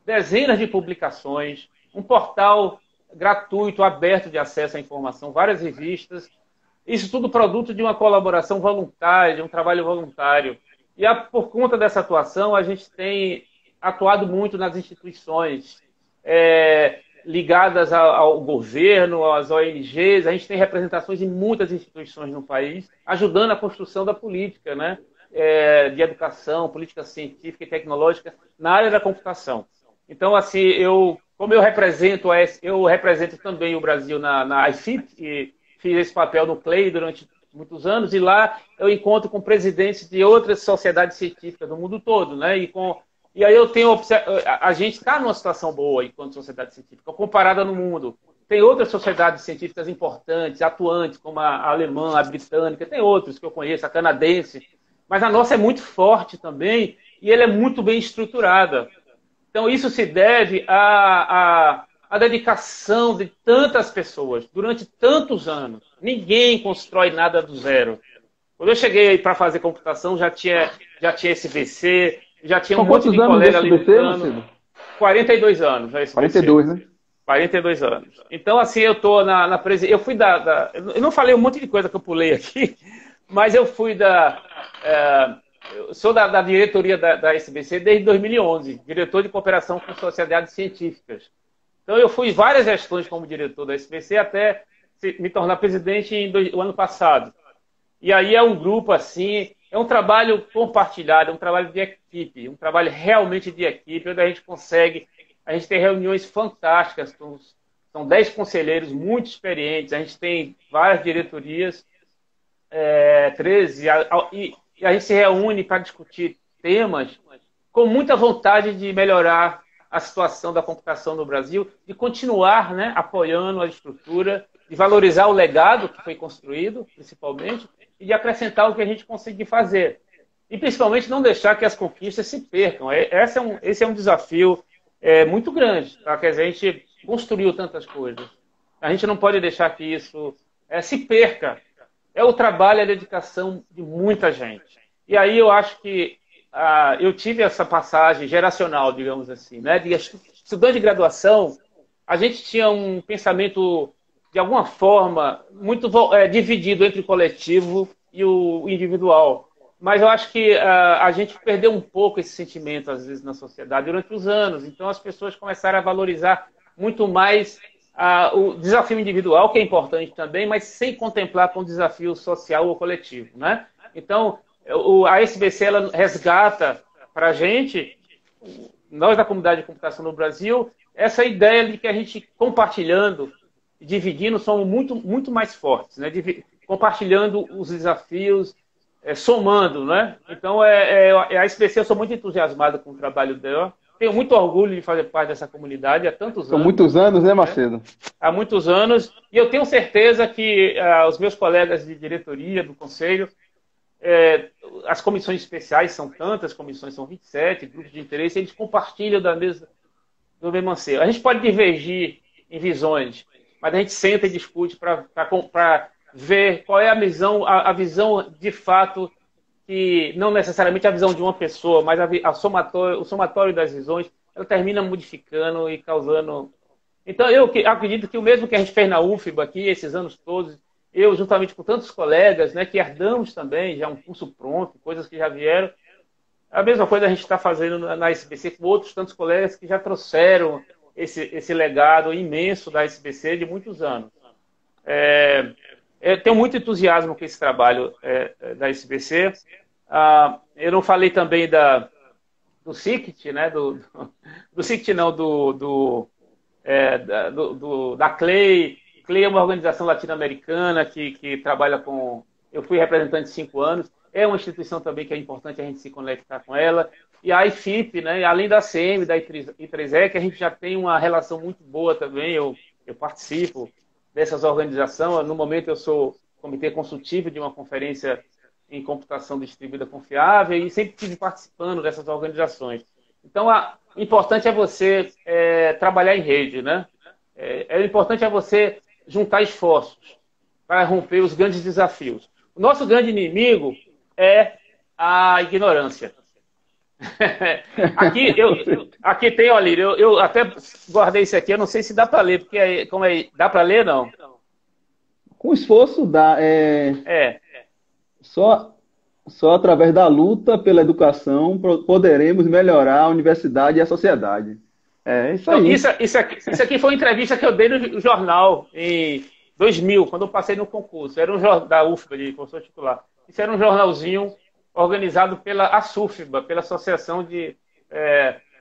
dezenas de publicações, um portal gratuito, aberto de acesso à informação, várias revistas. Isso tudo produto de uma colaboração voluntária, de um trabalho voluntário. E por conta dessa atuação, a gente tem atuado muito nas instituições ligadas ao governo, às ONGs. A gente tem representações em muitas instituições no país, ajudando a construção da política, né? De educação, política científica e tecnológica na área da computação. Então, assim, como eu represento também o Brasil na IFIT, e fiz esse papel no CLEI durante muitos anos, e lá eu encontro com presidentes de outras sociedades científicas do mundo todo, né? E aí a gente está numa situação boa enquanto sociedade científica, comparada no mundo. Tem outras sociedades científicas importantes, atuantes, como a alemã, a britânica, tem outros que eu conheço, a canadense, mas a nossa é muito forte também e ela é muito bem estruturada. Então, isso se deve à dedicação de tantas pessoas durante tantos anos. Ninguém constrói nada do zero. Quando eu cheguei para fazer computação, já tinha SBC, já tinha um monte de colega ali lutando. 42 anos já SBC. 42, né? 42 anos. Então, assim, eu estou na presidência. Eu fui eu não falei um monte de coisa que eu pulei aqui, mas eu fui eu sou da diretoria da SBC desde 2011, diretor de cooperação com sociedades científicas. Então, eu fui várias gestões como diretor da SBC até me tornar presidente no ano passado. E aí é um grupo assim, é um trabalho compartilhado, é um trabalho de equipe, um trabalho realmente de equipe, onde a gente tem reuniões fantásticas, são 10 conselheiros muito experientes, a gente tem várias diretorias, 13, e a gente se reúne para discutir temas com muita vontade de melhorar a situação da computação no Brasil, de continuar, né, apoiando a estrutura, de valorizar o legado que foi construído, principalmente, e de acrescentar o que a gente conseguir fazer. E, principalmente, não deixar que as conquistas se percam. Esse é um desafio muito grande, tá? Que a gente construiu tantas coisas. A gente não pode deixar que isso se perca. É o trabalho e a dedicação de muita gente. E aí eu acho que eu tive essa passagem geracional, digamos assim, né? De estudante de graduação, a gente tinha um pensamento, de alguma forma, muito dividido entre o coletivo e o individual. Mas eu acho que a gente perdeu um pouco esse sentimento, às vezes, na sociedade durante os anos. Então, as pessoas começaram a valorizar muito mais o desafio individual, que é importante também, mas sem contemplar com o desafio social ou coletivo, né? Então, a SBC ela resgata para a gente, nós da comunidade de computação no Brasil, essa ideia de que a gente, compartilhando, dividindo, somos muito, muito mais fortes, né? Compartilhando os desafios, somando, né? Então, a SBC, eu sou muito entusiasmado com o trabalho dela. Tenho muito orgulho de fazer parte dessa comunidade há tantos anos. São muitos anos, né, Macedo? Há muitos anos. E eu tenho certeza que os meus colegas de diretoria, do conselho, as comissões especiais são tantas, comissões são 27, grupos de interesse, eles compartilham do mesmo anseio. A gente pode divergir em visões, mas a gente senta e discute para ver qual é a visão de fato, que não necessariamente a visão de uma pessoa, mas o somatório das visões, ela termina modificando e causando... Então, eu acredito que o mesmo que a gente fez na UFBA aqui, esses anos todos, eu, juntamente com tantos colegas, né, que herdamos também, já um curso pronto, coisas que já vieram, a mesma coisa a gente está fazendo na SBC com outros tantos colegas que já trouxeram esse legado imenso da SBC de muitos anos. Tenho muito entusiasmo com esse trabalho da SBC. Eu não falei também do SICT, né? Do SICT não, da CLEI. CLEI é uma organização latino-americana que trabalha com... Eu fui representante de 5 anos. É uma instituição também que é importante a gente se conectar com ela. E a IFIP, né? Além da ACM, da I3E, que a gente já tem uma relação muito boa também. Eu participo dessas organizações. No momento, eu sou comitê consultivo de uma conferência em computação distribuída confiável e sempre estive participando dessas organizações. Então, o importante é você trabalhar em rede, né? O importante é você juntar esforços para romper os grandes desafios. O nosso grande inimigo é a ignorância. Aqui tem, olha, eu até guardei isso aqui, eu não sei se dá para ler, porque dá para ler, não? Com esforço dá. Só através da luta pela educação poderemos melhorar a universidade e a sociedade. Isso aí. Então, isso aqui foi uma entrevista que eu dei no jornal em 2000, quando eu passei no concurso. Era um jornal da UFBA, de professor titular. Isso era um jornalzinho organizado pela ASUFBA, pela Associação de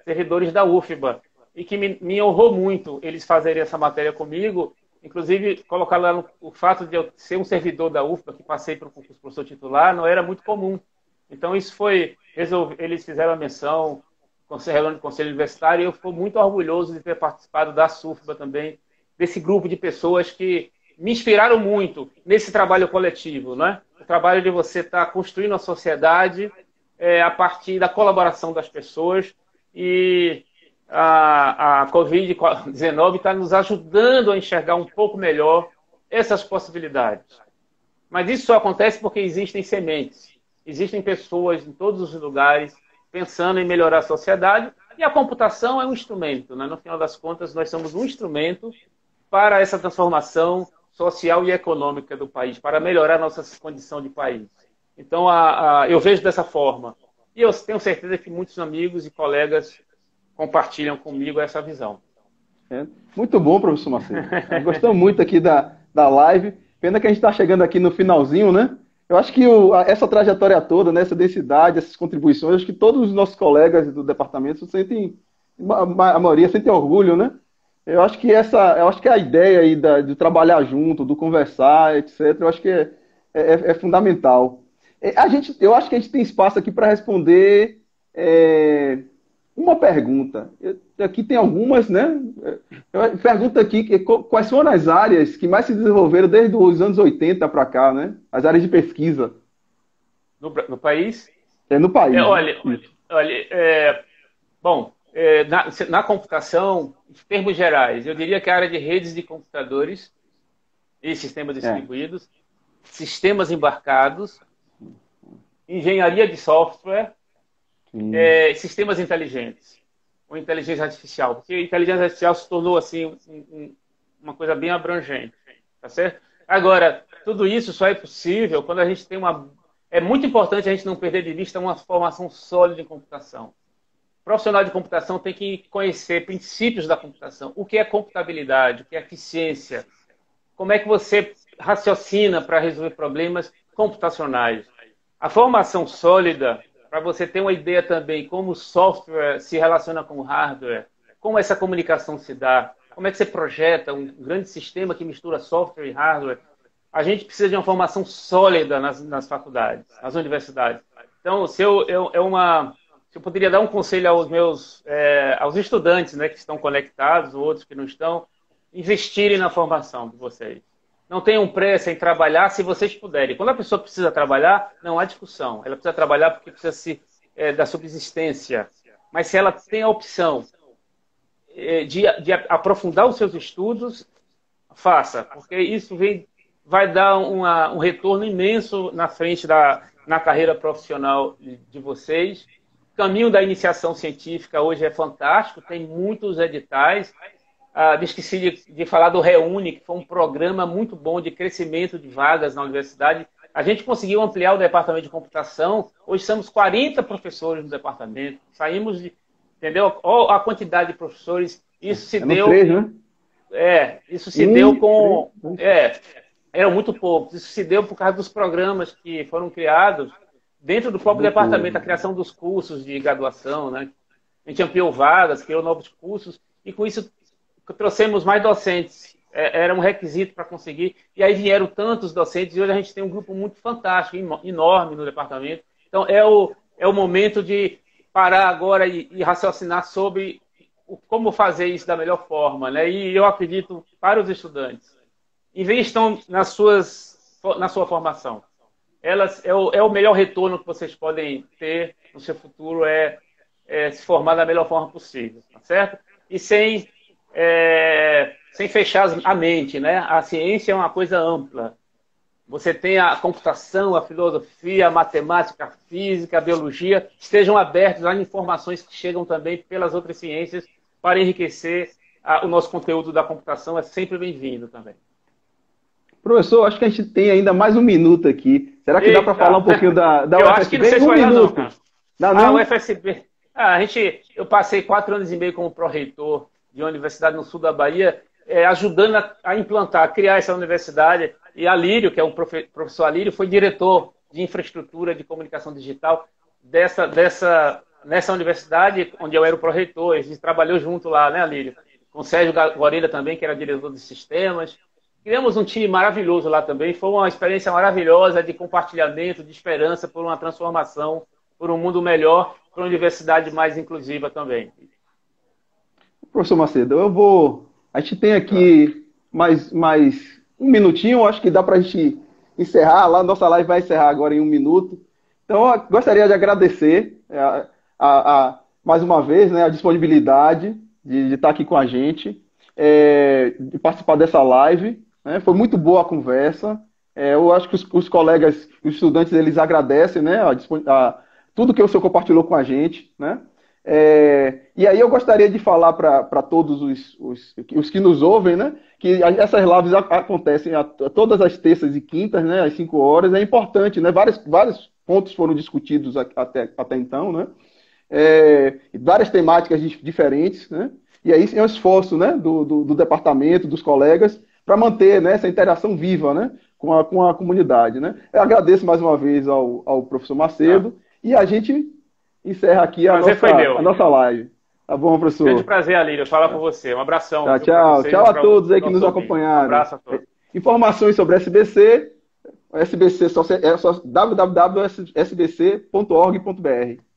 Servidores da UFBA, e que me honrou muito eles fazerem essa matéria comigo. Inclusive, colocar lá o fato de eu ser um servidor da UFBA, que passei para o concurso professor titular, não era muito comum. Então, isso foi... Eles fizeram a menção, reunião do Conselho Universitário, e eu fui muito orgulhoso de ter participado da SUFBA também, desse grupo de pessoas que me inspiraram muito nesse trabalho coletivo, né? O trabalho de você estar construindo a sociedade a partir da colaboração das pessoas, e a Covid-19 está nos ajudando a enxergar um pouco melhor essas possibilidades. Mas isso só acontece porque existem sementes, existem pessoas em todos os lugares pensando em melhorar a sociedade, e a computação é um instrumento, né? No final das contas, nós somos um instrumento para essa transformação social e econômica do país, para melhorar a nossa condição de país. Então, eu vejo dessa forma. E eu tenho certeza que muitos amigos e colegas compartilham comigo essa visão. Muito bom, professor Macedo. Gostamos muito aqui da live. Pena que a gente está chegando aqui no finalzinho, né? Eu acho que essa trajetória toda, né, essa densidade, essas contribuições, acho que todos os nossos colegas do departamento sentem, a maioria sente orgulho, né? Eu acho que a ideia aí de trabalhar junto, do conversar, etc., eu acho que é fundamental. Eu acho que a gente tem espaço aqui para responder uma pergunta. Aqui tem algumas, né? Pergunta aqui quais foram as áreas que mais se desenvolveram desde os anos 80 para cá, né? As áreas de pesquisa. No país? No país. Olha, bom, na computação, em termos gerais, eu diria que a área de redes de computadores e sistemas distribuídos, sistemas embarcados, engenharia de software, sistemas inteligentes, ou inteligência artificial, porque a inteligência artificial se tornou assim uma coisa bem abrangente, tá certo? Agora, tudo isso só é possível quando a gente tem É muito importante a gente não perder de vista uma formação sólida em computação. O profissional de computação tem que conhecer princípios da computação. O que é computabilidade, o que é eficiência, como é que você raciocina para resolver problemas computacionais. A formação sólida, para você ter uma ideia também como o software se relaciona com o hardware, como essa comunicação se dá, como é que você projeta um grande sistema que mistura software e hardware. A gente precisa de uma formação sólida nas faculdades, nas universidades. Então, se eu poderia dar um conselho aos estudantes, né, que estão conectados, ou outros que não estão, investirem na formação de vocês. Não tenham pressa em trabalhar se vocês puderem. Quando a pessoa precisa trabalhar, não há discussão. Ela precisa trabalhar porque precisa da subsistência. Mas se ela tem a opção de aprofundar os seus estudos, faça, porque isso vai dar um retorno imenso na frente na carreira profissional de vocês. O caminho da iniciação científica hoje é fantástico, tem muitos editais. Esqueci de falar do Reúne, que foi um programa muito bom de crescimento de vagas na universidade. A gente conseguiu ampliar o departamento de computação. Hoje somos 40 professores no departamento. Saímos de... Entendeu? Olha a quantidade de professores. Isso se deu... 3, né? Isso se deu com... Eram muito poucos. Isso se deu por causa dos programas que foram criados dentro do próprio departamento, a criação dos cursos de graduação, né? A gente ampliou vagas, criou novos cursos, e com isso trouxemos mais docentes. Era um requisito para conseguir. E aí vieram tantos docentes, e hoje a gente tem um grupo muito fantástico, enorme no departamento. Então, é o momento de parar agora e raciocinar sobre como fazer isso da melhor forma, né? E eu acredito, para os estudantes, investam na sua formação. É o melhor retorno que vocês podem ter no seu futuro, se formar da melhor forma possível, tá certo? E sem fechar a mente, né? A ciência é uma coisa ampla. Você tem a computação, a filosofia, a matemática, a física, a biologia, estejam abertos às informações que chegam também pelas outras ciências para enriquecer o nosso conteúdo da computação. É sempre bem-vindo também. Professor, acho que a gente tem ainda mais um minuto aqui. Será que dá para falar um pouquinho da UFSB? Eu acho que não sei se vai dar, não, cara. Dá, não? A UFSB... eu passei 4 anos e meio como pró-reitor de uma universidade no sul da Bahia, ajudando a implantar, a criar essa universidade. E a Lírio, que é professor Alírio, foi diretor de infraestrutura de comunicação digital nessa universidade, onde eu era o pró-reitor. A gente trabalhou junto lá, né, Alírio? Com o Sérgio Gorenda também, que era diretor de sistemas. Criamos um time maravilhoso lá também. Foi uma experiência maravilhosa de compartilhamento, de esperança por uma transformação, por um mundo melhor, por uma universidade mais inclusiva também. Professor Macedo, a gente tem aqui mais um minutinho, acho que dá para a gente encerrar. Nossa live vai encerrar agora em 1 minuto. Então, eu gostaria de agradecer mais uma vez, né, a disponibilidade de estar aqui com a gente, de participar dessa live. Né? Foi muito boa a conversa. Eu acho que os colegas, os estudantes, eles agradecem, né, tudo que o senhor compartilhou com a gente, né? E aí eu gostaria de falar para todos os que nos ouvem, né, que essas lives acontecem todas as terças e quintas, né, às 5 horas. É importante, né? Vários pontos foram discutidos até então, né? Várias temáticas diferentes, né? E aí é um esforço, né, do departamento, dos colegas, para manter, né, essa interação viva, né, com a comunidade, né? Eu agradeço mais uma vez ao professor Macedo e a gente encerra aqui a nossa live. Tá bom, professor? Grande prazer, Alírio, falar com você. Um abração. Tá, tchau. Tchau a todos aí que nos acompanharam. Um abraço a todos. Informações sobre SBC, SBC só www.sbc.org.br.